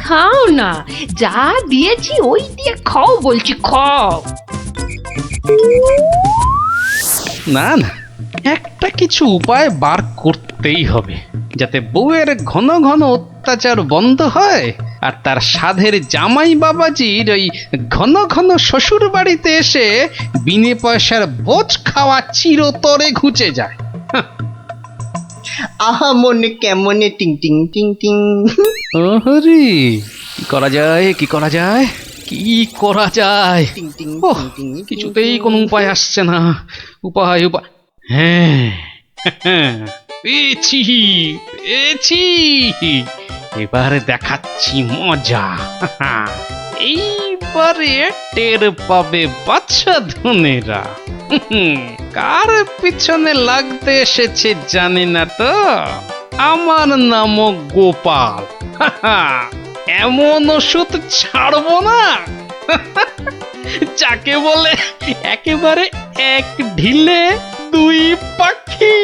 খাও না, যা দিয়েছি ওই দিয়ে খাও বলছি, খাও। না, একটা কিছু উপায় বার করতেই হবে, যাতে বউয়ের ঘন ঘন অত্যাচার বন্ধ হয়, আর তার সাধের জামাই বাবাজির ওই ঘন ঘন শ্বশুর বাড়িতে এসে বিনে পয়সার ভোজ খাওয়া চিরতরে ঘুচে যায়। আহা মনে কেমনে টিং টিং টিং টিং। ওহরি, কি করা যায়? কিছুতেই কোনো উপায় আসছে না। উপায় হ্যাঁ, পেয়েছি। এবার দেখাচ্ছি মজা। এইবারে টের পাবে বাচ্চা ধনেরা। কার পিছনে লাগতে এসেছে জানি না তো, আমার নামও গোপাল। এমন ওষুধ ছাড়বো না যাকে বলে একেবারে এক ঢিলে দুই পাখি।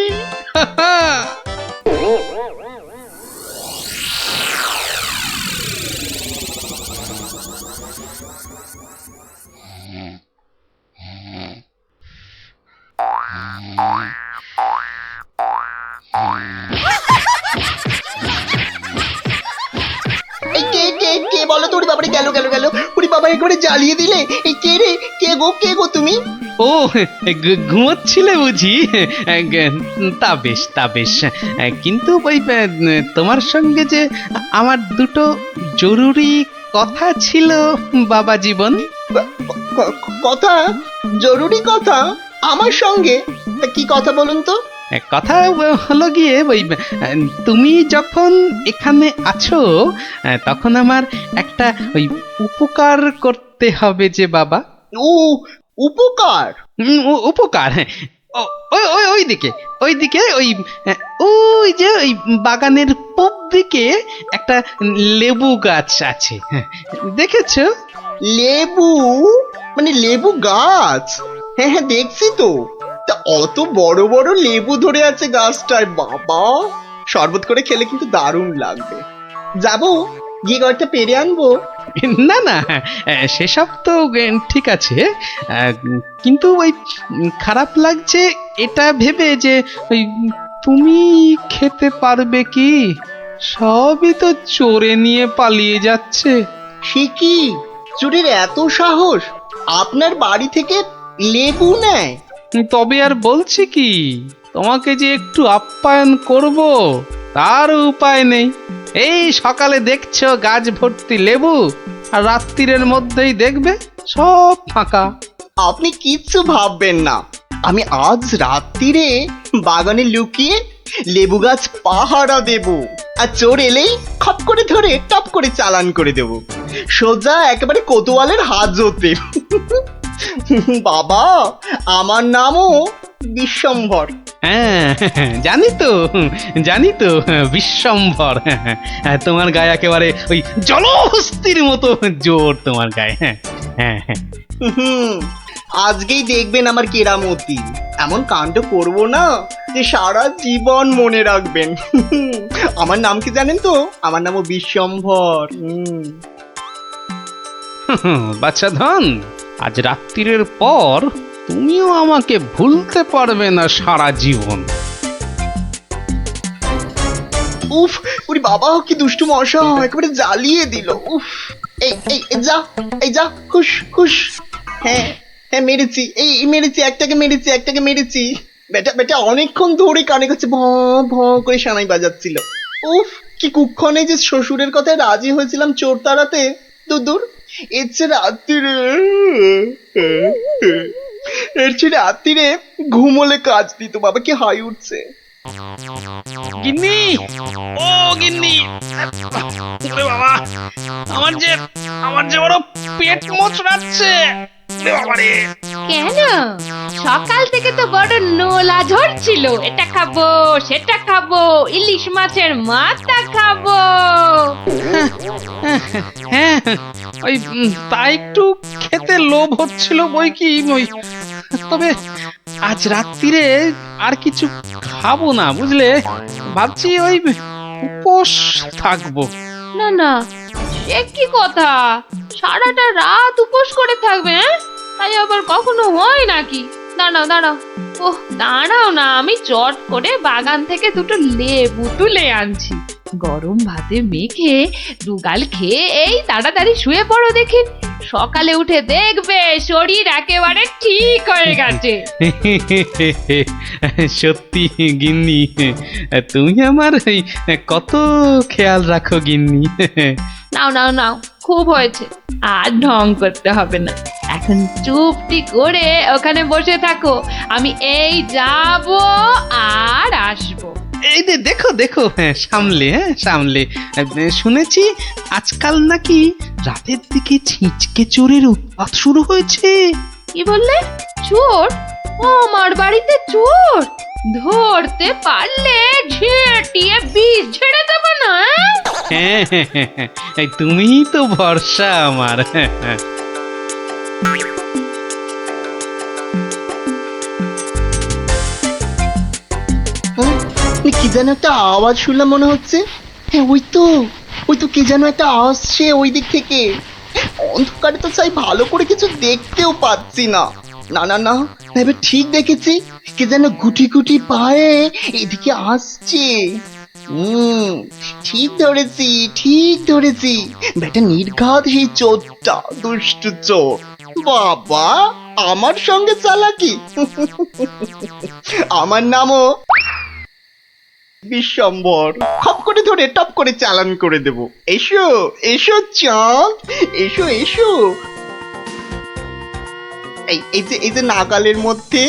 এই কে বলো তো? ওরে বাবারে, গেল গেল গেল! ওরে বাবা, একবারে জ্বালিয়ে দিলে! এই কে রে? কে গো তুমি? ও, ঘুমোচ্ছিলে বুঝি? তা বেশ তা বেশ, কিন্তু ওই তোমার সঙ্গে যে আমার দুটো জরুরি কথা ছিল বাবা জীবন। কথা? জরুরি কথা আমার সঙ্গে? তা কি কথা বলুন তো? কথা হলো গিয়ে ওই তুমি যখন এখানে আছো তখন আমার একটা ওই উপকার করতে হবে যে বাবা। উপকার? উপকার, হ্যাঁ। ওইদিকে ওই যে ওই বাগানের পূব দিকে একটা লেবু গাছ আছে, দেখেছো? লেবু? মানে লেবু গাছ? হ্যাঁ হ্যাঁ, দেখছি তো। তা অত বড় বড় লেবু ধরে আছে গাছটায়, বাবা! শরবত করে খেলে কিন্তু দারুণ লাগবে। যাবো, গিয়ে কয়েকটা পেরে আনবো। না না, সেসব তো ঠিক আছে, কিন্তু ওই খারাপ লাগছে এটা ভেবে যে ওই তুমি খেতে পারবে কি? সবই তো চোরে নিয়ে পালিয়ে যাচ্ছে। সে কি? চোরের এত সাহস? আপনার বাড়ি থেকে লেবু নেয়? তবে আর বলছি কি, তোমাকে যে একটু আপ্যায়ন করব তার উপায় নেই। এই সকালে দেখছো গাছ ভর্তি লেবু, আর রাত্রির মধ্যেই দেখবে সব ফাঁকা। আপনি কিচ্ছু ভাববেন না, আমি আজ রাত্রিরে বাগানে লুকিয়ে লেবু গাছ পাহারা দেব, আর চোর এলেই খপ করে ধরে টপ করে চালান করে দেব, সোজা একেবারে কোতোয়ালের হাজতে। বাবা, আমার নামও বিশ্বম্ভর। হ্যাঁ, জানি তো বিশ্বম্ভর। তোমার গায়ে একেবারে ওই জলহস্তির মতো জোর তোমার গায়ে। হ্যাঁ, আজকেই দেখবেন আমার কেরামতি। এমন কাণ্ড করবো না যে সারা জীবন মনে রাখবেন। আমার নাম কি জানেন তো? আমার নামও বিশ্বম্ভর। বাচ্চা ধন, আজ রাত্রির পর তুমিও আমাকে ভুলতে পারবে না সারা জীবন। উফ, ওরে বাবা, কি দুষ্টু মশা, একেবারে জ্বালিয়ে দিল। উফ, এই যা খুশ খুশ। হ্যাঁ হ্যাঁ, মেরেছি, একটাকে মেরেছি। বেটা অনেকক্ষণ ধরে কানে কাছে ভ ভ করে সানাই বাজাচ্ছিল। উফ, কি কুক্ষণে যে শ্বশুরের কথায় রাজি হয়েছিলাম চোর তাড়াতে। দূর, এর চেয়ে রাত্রিরে ঘুমোলে কাজ দিত। বাবা, কি হাই উঠছে। গিন্নি, ও গিন্নি, বাবা, আমার যে বড় পেট মোচড়াচ্ছে। কেন? সকাল থেকে তো বড় নোলা ঝরছিল, এটা খাবো সেটা খাবো, ইলিশ মাছের মাথা খাবো। হ্যাঁ, ওই তা একটু খেতে লোভ হচ্ছিল বই কি, তবে আজ রাত্রিরে আর কিছু খাবো না, বুঝলে? ভাবছি ওই উপোস থাকবো। না, সে কি কথা? সারাটা রাত উপোস করে থাকবে? তাই আবার কখনো হয় নাকি? দাঁড়াও, ওহ দাঁড়াও না, আমি চট করে বাগান থেকে দুটো লেবু তুলে আনছি। গরম ভাতে মেখে দুগাল খেয়ে এই তাড়াতাড়ি শুয়ে পড়ো দেখি। সকালে উঠে দেখবে শরীর একেবারে ঠিক হয়ে গেছে। সত্যি গিন্নি, তুমি আমার কত খেয়াল রাখো গিন্নি। নাও, খুব হয়েছে, আর ঢং করতে হবে না। এখন চুপটি করে ওখানে বসে থাকো, আমি এই যাব আর আসবো। এই যে দেখো দেখো, হ্যাঁ সামলে, হ্যাঁ সামলে। শুনেছি আজকাল নাকি রাতের দিকে ছিঁচকে চোরের উৎপাত শুরু হয়েছে। কি বললে? চোর? আমার বাড়িতে চোর? ধরতে পারলে ঝেঁটিয়ে বিষ ঝেড়ে দেবো না? হ্যাঁ হ্যাঁ হ্যাঁ হ্যাঁ, এই তুমিই তো ভরসা আমার। হ্যাঁ হ্যাঁ। কি যেন একটা আওয়াজ শুনলাম মনে হচ্ছে। হ্যাঁ ওই তো কে যেন একটা আসছে ওই দিক থেকে। অন্ধকারে তো চাই ভালো করে কিছু দেখতেও পাচ্ছি না। না না না, এবার ঠিক দেখেছি, কে যেন গুটি গুটি পায়ে এদিকে আসছে। ঠিক ধরেছি, বেটা নির্ঘাত সেই চোরটা, দুষ্টু চোর। বাবা, আমার সঙ্গে চালাকি! আমার নামও বিশ্বম্বর। খপ করে ধরে টপ করে চালান করে দেব। এসো এসো চাঁদ, এসো এসো। এই যে নাগালের মধ্যে।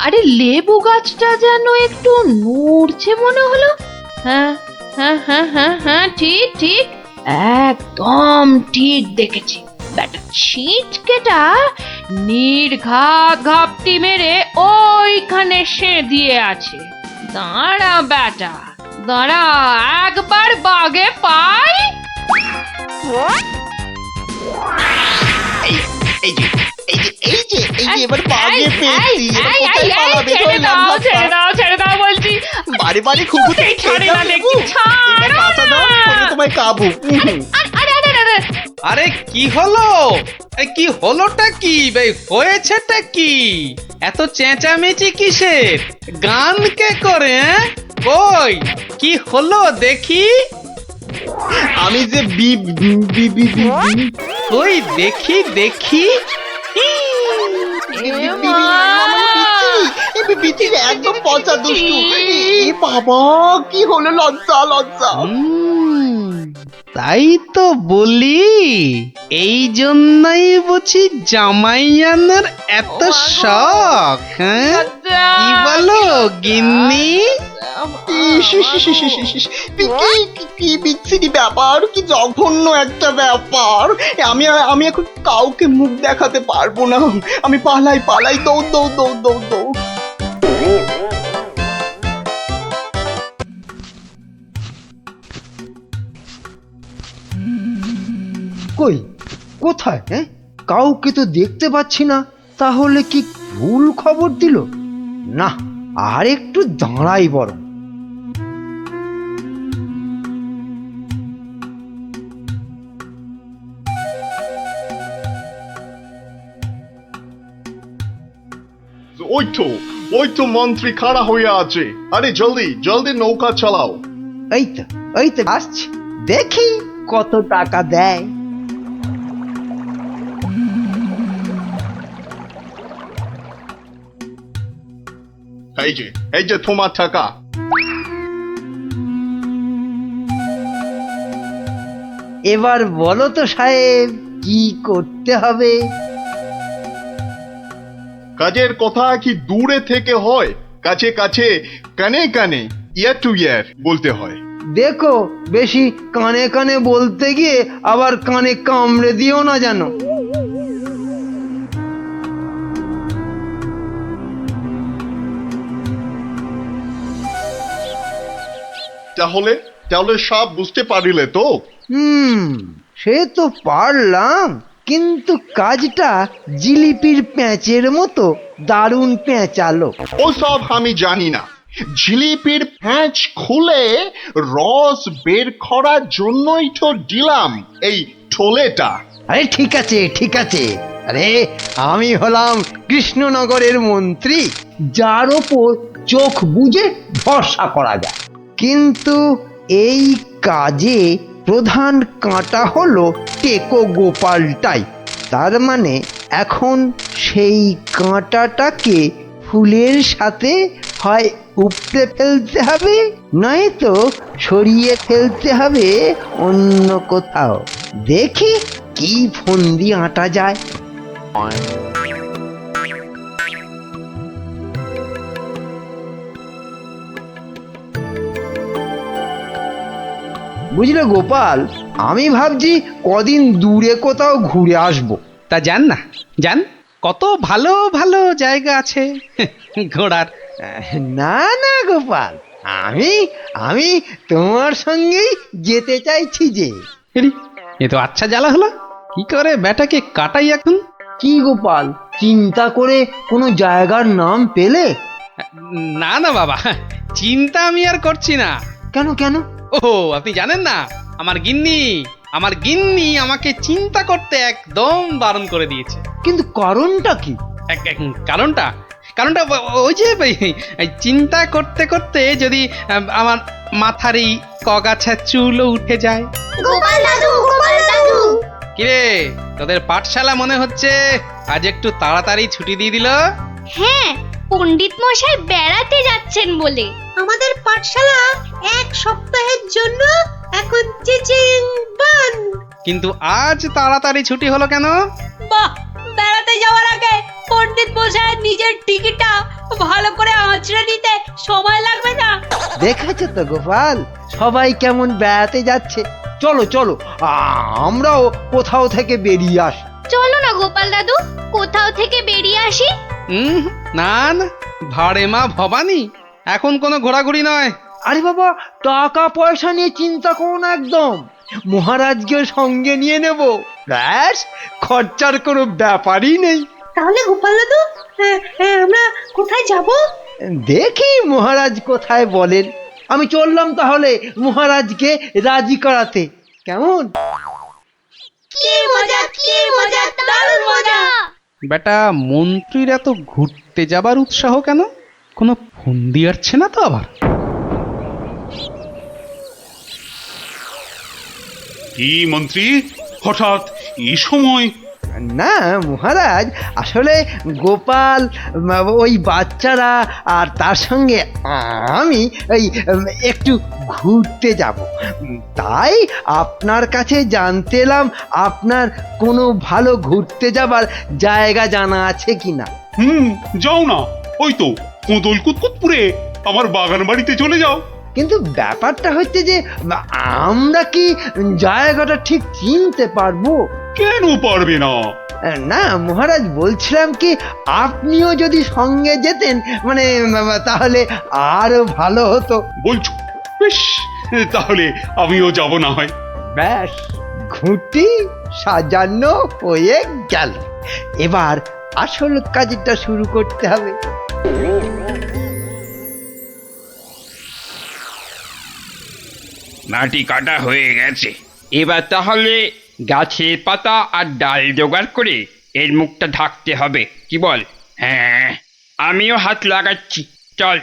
আরে লেবু গাছটা যেন একটু নড়ছে মনে হলো। হ্যাঁ হ্যাঁ হ্যাঁ হ্যাঁ হ্যাঁ, ঠিক ঠিক, একদম ঠিক দেখেছি। ব্যাটা ছিটকেটা নির্ঘাত ঘাপটি মেরে ওইখানে সে দিয়ে আছে। দাঁড়া ব্যাটা, দাঁড়া, একবার বাগে পাই। এবার বাগে পেয়েছি। ছেড়ে দাও বলছি। বাড়ি বাড়ি খুব তোমায় কাবু। আরে কি হলো? কি হলোটা কি ভাই, হয়েছেটা কি? এত চেঁচামেচি কিসের? গান কে করে? কই কি হলো দেখি? আমি যে কই দেখি দেখি। একদম পচা দুষ্টু। বাবা, কি হলো? লজ্জা লজ্জা। তাই তো বলি, এই জন্যই বুঝি জামাই আনার এত শখ। হ্যাঁ কি বলো গিন্নি? কি বিচ্ছিরি ব্যাপার, কি জঘন্য একটা ব্যাপার। আমি এখন কাউকে মুখ দেখাতে পারবো না। আমি পালাই, দৌড়। কই কোথায়? হ্যাঁ কাউকে তো দেখতে পাচ্ছি না। তাহলে কি ভুল খবর দিল? না, আর একটু দাঁড়াই বরং। ওই তো মন্ত্রী খাড়া হয়ে আছে। আরে জলদি জলদি নৌকা চালাও। এই তো আসছে, দেখি কত টাকা দেয়। এই যে তোমার টাকা। এবার বলো তো সাহেব, কি করতে হবে? কাজের কথা কি দূরে থেকে হয়? কাছে কাছে, কানে কানে, ইয়ার টু ইয়ার বলতে হয়। দেখো, বেশি কানে কানে বলতে গিয়ে আবার কানে কামড়ে দিও না জানো। তাহলে সব বুঝতে পারিলে তো? সে তো পারলাম, কিন্তু কাজটা জিলিপির প্যাঁচের মতো দারুণ পেঁচালো। ও সব আমি জানি না। জিলিপির প্যাঁচ খুলে রস বের করার জন্যই তো দিলাম এই ঠোলেটা। আরে ঠিক আছে। আরে আমি হলাম কৃষ্ণনগরের মন্ত্রী, যার ওপর চোখ বুজে ভরসা করা যায়। কিন্তু এই কাজে প্রধান কাঁটা হলো টেকো গোপালটাই। তার মানে এখন সেই কাঁটাটাকে ফুলের সাথে হয় উপড়ে ফেলতে হবে, নয়তো সরিয়ে ফেলতে হবে অন্য কোথাও। দেখি কি ফন্দি আঁটা যায়। বুঝলে গোপাল, আমি ভাবছি কদিন দূরে কোথাও ঘুরে আসবো। তা যান না, যান, কত ভালো ভালো জায়গা আছে ঘোরার। না না গোপাল, আমি আমি তোমার সঙ্গেই যেতে চাইছি যে। এরি, এ তো আচ্ছা জ্বালা হলো। কি করে বেটাকে কাটাই এখন? কি গোপাল, চিন্তা করে কোনো জায়গার নাম পেলে? না না বাবা, চিন্তা আমি আর করছি না। কেন কেন? ও আপনি জানেন না, আমার গিন্নি আমাকে চিন্তা করতে একদম বারণ করে দিয়েছে। কিন্তু কারণটা কি? কারণটা কারণটা ওই যে এই চিন্তা করতে করতে যদি আমার মাথার এই কগাছা চুলও উঠে যায়। গোপাল দাদু, গোপাল দাদু। কিরে, তোদের পাঠশালা মনে হচ্ছে আজ একটু তাড়াতাড়ি ছুটি দিয়ে দিল? হ্যাঁ, পণ্ডিত মশাই বেড়াতে যাচ্ছেন বলে। আমাদের পাঠশালা এক সপ্তাহের জন্য এখন চিচিং বন্ধ। কিন্তু আজ তাড়াতাড়ি ছুটি হলো কেন? বাহ, বেড়াতে যাওয়ার আগে পণ্ডিত মশাই নিজের টিকিটটা ভালো করে আঁচড়ে নিতে সময় লাগবে না? দেখেছো তো গোপাল, সবাই কেমন বেড়াতে যাচ্ছে। চলো চলো, আমরাও কোথাও থেকে বেরিয়ে আসি। চলো না গোপাল দাদু, কোথাও থেকে বেরিয়ে আসি। না না, ভাড়ে মা ভবানী, এখন কোনো ঘোরাঘুরি নয়। আরে বাবা, টাকা পয়সা নিয়ে চিন্তা করো না একদম। মহারাজকে সঙ্গে নিয়ে নেব, ব্যাস, খরচার কোনো ব্যাপারই নেই। তাহলে গোপাল দাদু, আমরা কোথায় যাব? দেখি মহারাজ কোথায় বলেন। আমি চললাম তাহলে মহারাজকে রাজি করাতে। কেমন? কি মজা, কি মজা, দারুণ মজা। বেটা, মন্ত্রীর এত ঘুরতে যাবার উৎসাহ কেন? কোনো ফন্দি আসছে না তো আবার? কি মন্ত্রী, হঠাৎ এই সময়? না মহারাজ, আসলে গোপাল, ওই বাচ্চারা আর তার সঙ্গে আমি ওই একটু ঘুরতে যাব, তাই আপনার কাছে জানতে এলাম আপনার কোনো ভালো ঘুরতে যাবার জায়গা জানা আছে কিনা। যাও না, ওই তো কোদল কুতকুতপুরে আমার বাগান বাড়িতে চলে যাও। কিন্তু ব্যাপারটা হচ্ছে যে আমরা কি জায়গাটা ঠিক চিনতে পারবো? কেন পারবে না? না মহারাজ, বলছিলাম কি আপনিও যদি সঙ্গে যেতেন, মানে তাহলে আরো ভালো হতো। বলছো? বেশ, তাহলে আমিও যাব না হয়। ব্যাস, ঘুঁটি সাজানো হয়ে গেল। এবার আসল কাজটা শুরু করতে হবে। মাটি কাটা হয়ে গেছে, এবার তাহলে গাছের পাতা আর ডাল জোগাড় করে এর মুখটা ঢাকতে হবে, কি বল? হ্যাঁ, আমিও হাত লাগাচ্ছি, চল।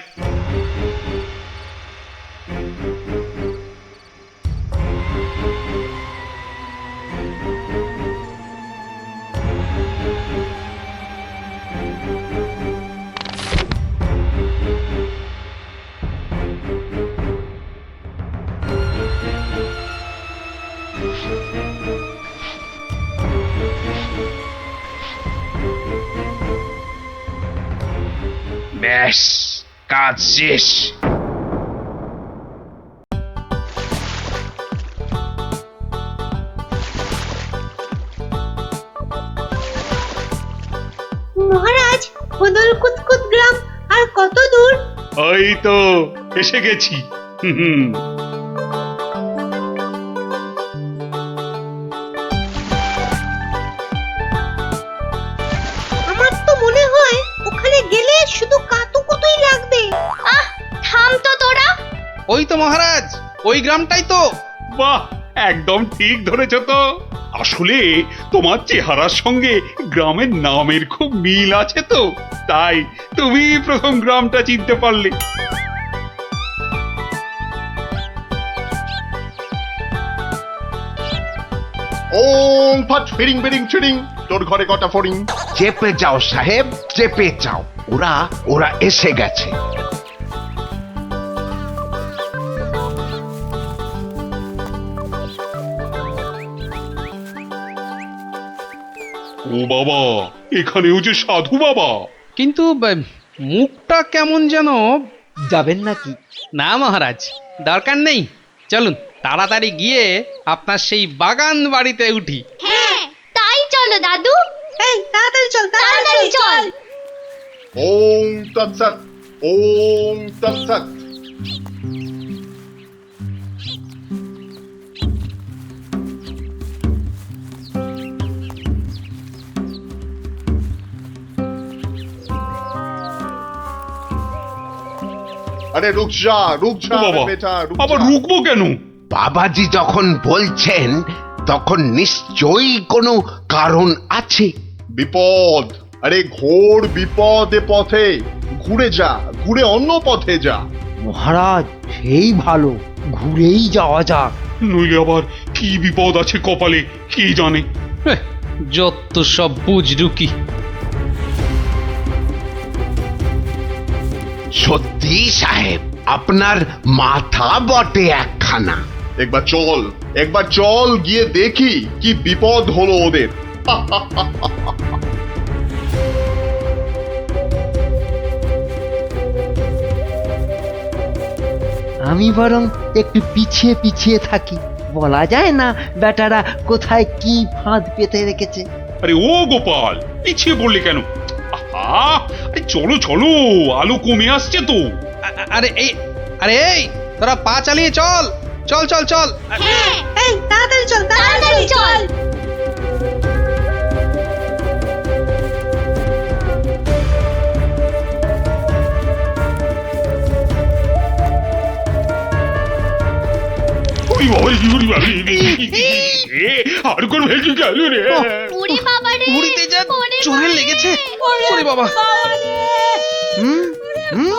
ব্যাস, কাজ শেষ। মহারাজ, কোদল কুতকুত গ্রাম আর কত দূর? ওই তো এসে গেছি। আমার তো মনে হয় ওখানে গেলে শুধু কাতুকুতুই লাগবে। আহ, থাম তো তোরা। ওই তো মহারাজ, ওই গ্রামটাই তো। বাহ, একদম ঠিক ধরেছ তো। আসলে তোমার চেহারার সঙ্গে গ্রামের নামের খুব মিল আছে তো, তাই তুমি প্রথম গ্রামটা চিনতে পারলে। ওম ফট ফিরিং বেরিং ছিড়িং, তোর ঘরে কটা ফড়িং। চেপে যাও সাহেব, চেপে যাও, ওরা ওরা এসে গেছে। ও বাবা, এখানেও যে সাধু বাবা। কিন্তু মুখটা কেমন যেন। যাবেন নাকি? না মহারাজ, দরকার নেই, চলুন। তাড়াতাড়ি গিয়ে আপনার সেই বাগান বাড়িতে উঠি। হ্যাঁ তাই চলো দাদু। এই তাড়াতাড়ি চল, তাড়াতাড়ি চল। ওম তৎসৎ, ওম তৎসৎ। আরে রুক যা বাবা, বেটা, রুক আবার যা। রুকবো কেন? বাবাজি যখন বলছেন তখন নিশ্চয়ই কোনো কারণ আছে। বিপদ, আরে ঘোর বিপদে পথে, ঘুরে যা, ঘুরে অন্য পথে যা। মহারাজ সেই ভালো, ঘুরেই যাওয়া যাক। নইলে আবার কি বিপদ আছে কপালে কে জানে। যত সব বুঝরুকি। সত্যি সাহেব, আপনার মাথা বটে একখানা। একবার চল গিয়ে দেখি কি বিপদ হলো ওদের। আমি বরং একটু পিছিয়ে পিছিয়ে থাকি, বলা যায় না বেটারা কোথায় কি ফাঁদ পেতে রেখেছে। আরে ও গোপাল, পিছিয়ে পড়লে কেন? আহা, আরে চলো চলো, আলো কমে আসছে তো। আরে এই তোরা পা চালিয়ে চল চল চল চল। হ্যাঁ এই তাড়াতাড়ি চল, তাড়াতাড়ি চল। ওরে বাবা, ওরে বাবা, আর কোন ভেলকি গেল রে? ওরে বাবা রে, উড়িতে যা চোরে লেগেছে। ওরে বাবা, হুম হুম,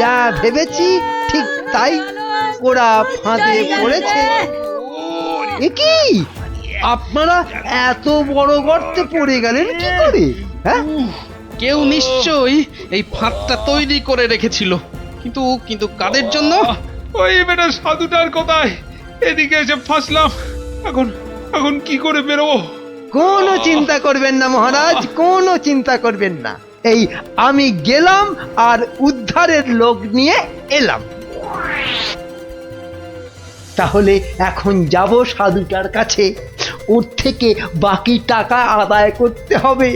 যা ভেবেছি ঠিক তাই, ওরা ফাঁদে পড়েছে। এ কি, আপনারা এত বড় গর্তে পড়ে গেলেন কি করে? হ্যাঁ, কেউ নিশ্চয়ই এই ফাঁদটা তৈরি করে রেখেছিল, কিন্তু কিন্তু কাদের জন্য? ওই বেটা সাধুটার কথায় এদিকে এসে ফাঁসলাম। এখন এখন কি করে বেরোবো? কোনো চিন্তা করবেন না মহারাজ, কোনো চিন্তা করবেন না। এই আমি গেলাম আর উদ্ধারের লোক নিয়ে এলাম। তাহলে এখন যাব সাধুটার কাছে, ওর থেকে বাকি টাকা আদায় করতে হবে।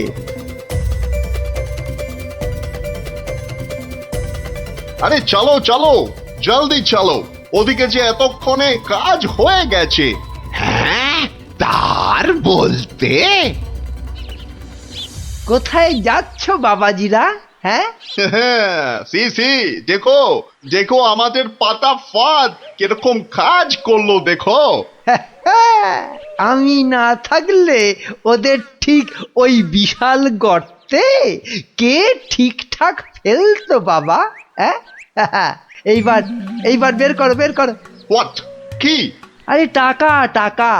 আরে চলো চলো, জলদি চলো, ওদিকে যে এতক্ষণে কাজ হয়ে গেছে। হ্যাঁ, তার বলতে কোথায় যাচ্ছ বাবাজিরা? হ্যাঁ, সি দেখো দেখো আমাদের পাতা ফাঁদ কিরকম কাজ করলো দেখো। আমি না থাকলে ওদের ঠিক ওই বিশাল গর্তে কে ঠিকঠাক ফেলতো বাবা? হ্যাঁ, এইবার এইবার বের করো, বের করো। হোয়াট, কি? আরে টাকা টাকা,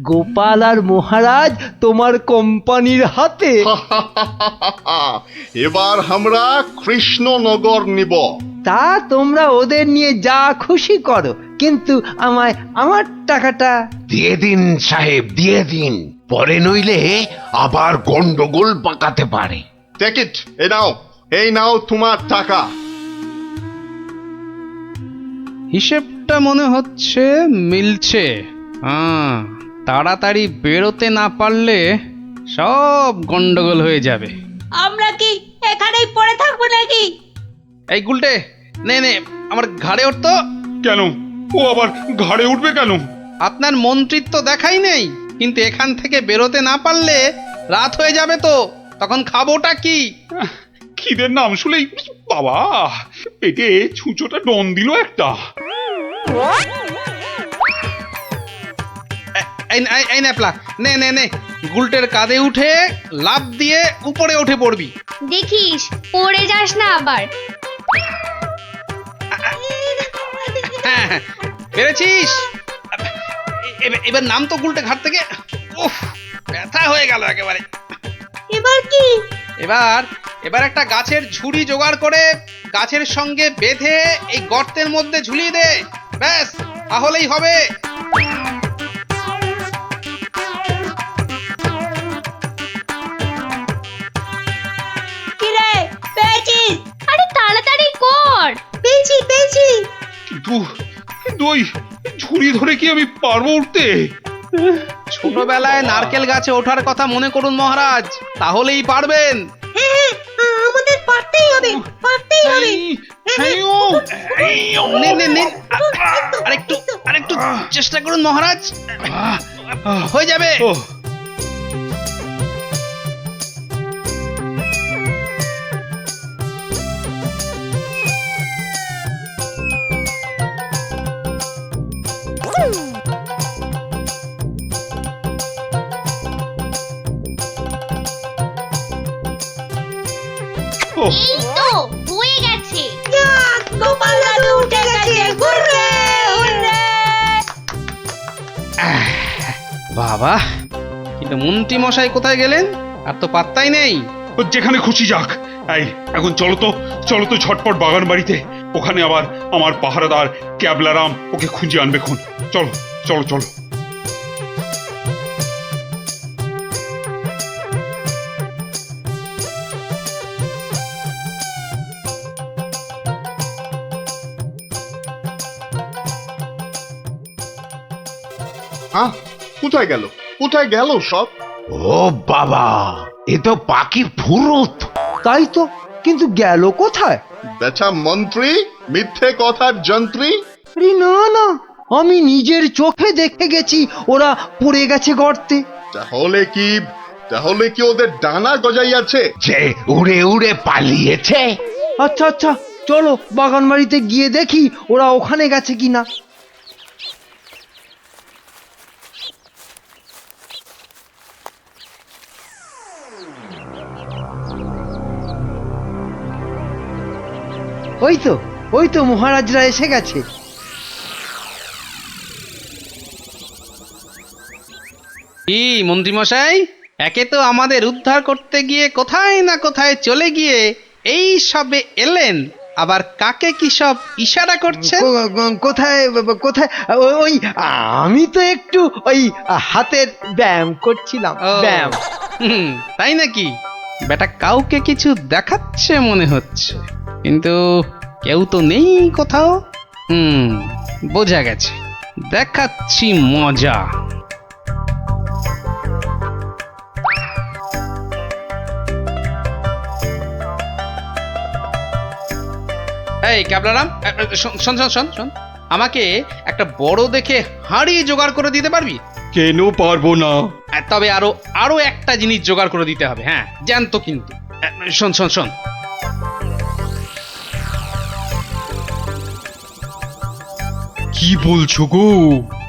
গোপাল আর মহারাজ তোমার কোম্পানির হাতে। এবার আমরা কৃষ্ণনগর নিব। তা তোমরা ওদের নিয়ে যা খুশি করো, কিন্তু আমায় আমার টাকাটা দিয়ে দিন সাহেব, দিয়ে দিন, পরে নইলে আবার গন্ডগোল পাকাতে পারে। টেক ইট, এই নাও তোমার টাকা। হিসেবটা মনে হচ্ছে মিলছে। হ্যাঁ, তাড়াতাড়ি বেরোতে না পারলে সব গন্ডগোল হয়ে যাবে। আমরা কি এখানেই পড়ে থাকবো নাকি? এই গুলটে, নে নে আমার ঘাড়ে উঠতো। কেন, ও আবার ঘাড়ে উঠবে কেন? আপনার মন্ত্রিত্ব দেখাই নেই, কিন্তু এখান থেকে বেরোতে না পারলে রাত হয়ে যাবে তো, তখন খাবোটা কি? খিদের নাম শুলেই বাবা পেটে ছুঁচোটা ডন দিল একটা। এই ন্যাপলা, নে নে নে, গুলটের কাঁধে উঠে লাফ দিয়ে উপরে উঠে পড়বি। দেখিস পড়ে যাস না আবার। হ্যাঁ, পেরেছিস? এবার নাম তো গুলটে ঘাট থেকে। উফ, ব্যথা হয়ে গেল একেবারে। এবার কি? এবার একটা গাছের ঝুড়ি জোগাড় করে গাছের সঙ্গে বেঁধে এই গর্তের মধ্যে ঝুলিয়ে দে, ব্যাস তাহলেই হবে। কিরে, পেয়েছিস? আরে তাড়াতাড়ি কর। পেয়েছি পেয়েছি। কিন্তু ওই ঝুড়ি ধরে কি আমি পারবো উঠতে? ছোটবেলায় নারকেল গাছে ওঠার কথা মনে করুন মহারাজ, তাহলেই পারবেন। হ্যাঁ, আমাদের পারতেই হবে, পারতেই হবে। নিন, নিন, নিন। আরেকটু চেষ্টা করুন মহারাজ, হয়ে যাবে। এই তো হয়ে গেছে। গোপাল দাদু উঠে গেছে, হুররে হুররে। বাবা, কিন্তু মন্ত্রী মশাই কোথায় গেলেন? আর তো পাত্তাই নেই। ও যেখানে খুশি যাক। এই এখন চলো তো ঝটপট বাগান বাড়িতে। ওখানে আবার আমার পাহারাদার ক্যাবলারাম ওকে খুঁজে আনবে খুন। চলো চলো চলো। হ্যাঁ, কোথায় গেল কোথায় গেল সব? ও বাবা, এ তো পাখির ফুরুত। তাই তো, কিন্তু গেল কোথায়? বেটা মন্ত্রী, মিথ্যে কথার যন্ত্রী। আরে না না, আমি নিজের চোখে দেখে গেছি ওরা পড়ে গেছে গর্তে। তাহলে কি ওদের ডানা গজাইয়াছে? যে উড়ে উড়ে পালিয়েছে। আচ্ছা আচ্ছা, চলো বাগান বাড়িতে গিয়ে দেখি ওরা ওখানে গেছে কিনা। ওই তো মহারাজরা এসে গেছে। কি মন্ত্রী মশাই, একে তো আমাদের উদ্ধার করতে গিয়ে কোথায় না কোথায় চলে গিয়ে এই সবে এলেন, আবার কাকে কি সব ইশারা করছেন? কোথায় কোথায়? ওই আমি তো একটু ওই হাতের ব্যায়াম করছিলাম। ব্যায়াম। তাই নাকি? বেটা কাউকে কিছু দেখাচ্ছে মনে হচ্ছে, কিন্তু কেউ তো নেই কোথাও। বোঝা গেছে, দেখাচ্ছি মজা। এই ক্যাবলারাম, শোন শোন শোন শোন, আমাকে একটা বড় দেখে হাঁড়ি জোগাড় করে দিতে পারবি? কেন পারবো না? তবে আরো একটা জিনিস জোগাড় করে দিতে হবে। হ্যাঁ, জ্যান্ত কিন্তু। শোন শোন শোন, কি বলছো গো?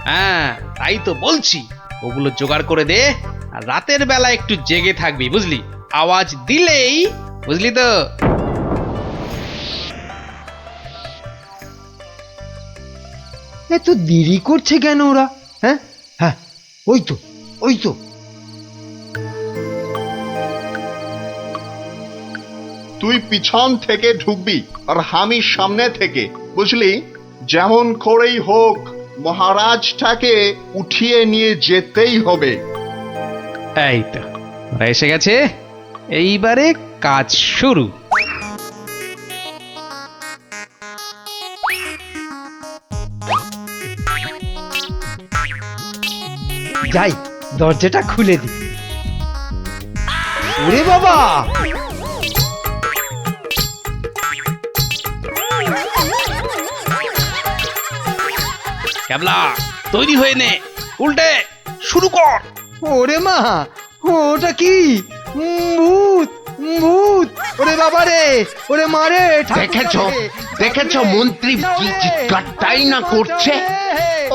হ্যাঁ তাই তো বলছি, ওগুলো জোগাড় করে দে। আর রাতের বেলা একটু জেগে থাকবি, বুঝলি? আওয়াজ দিলেই, বুঝলি তো? এত দেরি করছে কেন ওরা? হ্যাঁ হ্যাঁ, ওই তো। তুই পিছন থেকে ঢুকবি আর আমি সামনে থেকে, বুঝলি? যেমন করেই হোক মহারাজটাকে উঠিয়ে নিয়ে যেতেই হবে। এই তো ওরা এসে গেছে, এইবারে কাজ শুরু। যাই, দরজাটা খুলে দি। ওরে বাবা, ক্যাবলা তৈরি হয়ে নে, উল্টে শুরু কর। ওরে মা, ওটা কি? ভূত ভূত! ওরে বাবা রে, ওরে মারে! দেখেছো মন্ত্রী কি চিৎকারটাই না করছে?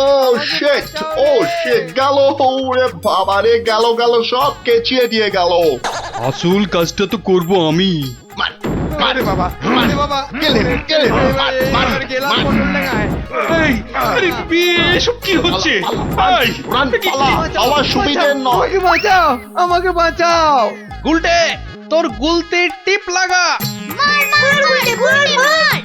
ও শিট, গেল! ওরে বাবা রে, গেল সব কেচিয়ে দিয়ে গেল। আসল কাজটা তো করব আমি। আরে বাবা, আরে বাবা, গেলাম পটল ডাঙায়। এই আরে এসব কি হচ্ছে? আমার সুবিধে নয়। আমাকে বাঁচাও। গুলটে, তোর গুলতির টিপ লাগা। মার মার গুলটে, গুলটে মার।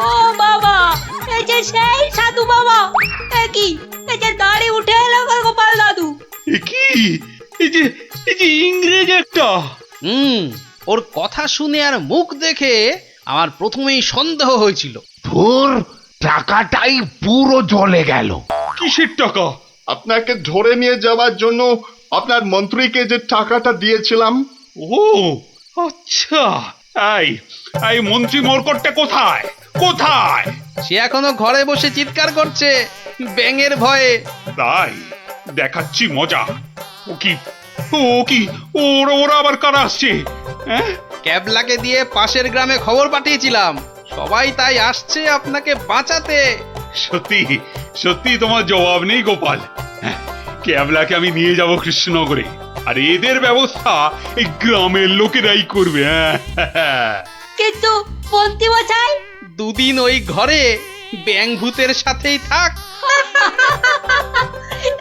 ও বাবা, এই যে সেই সাধু বাবা, কি এই যে দাড়ি উঠে এলো গোপাল দাদু। কি এই যে এই যে ইংরেজ একটা। ওর কথা শুনে আর মুখ দেখে আমার প্রথমেই সন্দেহ হয়েছিল। তোর টাকাটাই পুরো জলে গেল। কিসের টাকা? আপনাকে ধরে নিয়ে যাওয়ার জন্য আপনার মন্ত্রীকে যে টাকাটা দিয়েছিলাম। ও আচ্ছা, এই এই মন্ত্রী মরকটটা কোথায়? কোথায়? সে এখনো ঘরে বসে চিৎকার করছে ব্যাঙের ভয়ে। তাই দেখাচ্ছি মজা। ও কি ওরা ওরা আবার কারা আসছে? হ্যাঁ, ক্যাবলাকে দিয়ে পাশের গ্রামে খবর পাঠিয়েছিলাম, সবাই তাই আসছে আপনাকে বাঁচাতে। সত্যি সত্যি তোমার জবাব নেই গোপাল। হ্যাঁ, ক্যাবলাকে আমি নিয়ে যাব কৃষ্ণনগরে, আর এদের ব্যবস্থা এই গ্রামের লোকেরাই করবে। হ্যাঁ, কিন্তু মন্ত্রী মশাই, দুদিন ওই ঘরে ব্যাঙ ভূতের সাথেই থাক।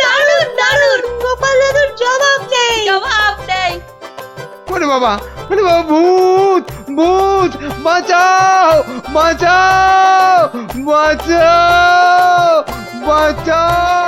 দারুণ দারুণ, গোপাল দাদুর জবাব নেই, জবাব নেই। ওরে বাবা, ভূত ভূত, বাঁচাও বাঁচাও বাঁচাও বাঁচাও।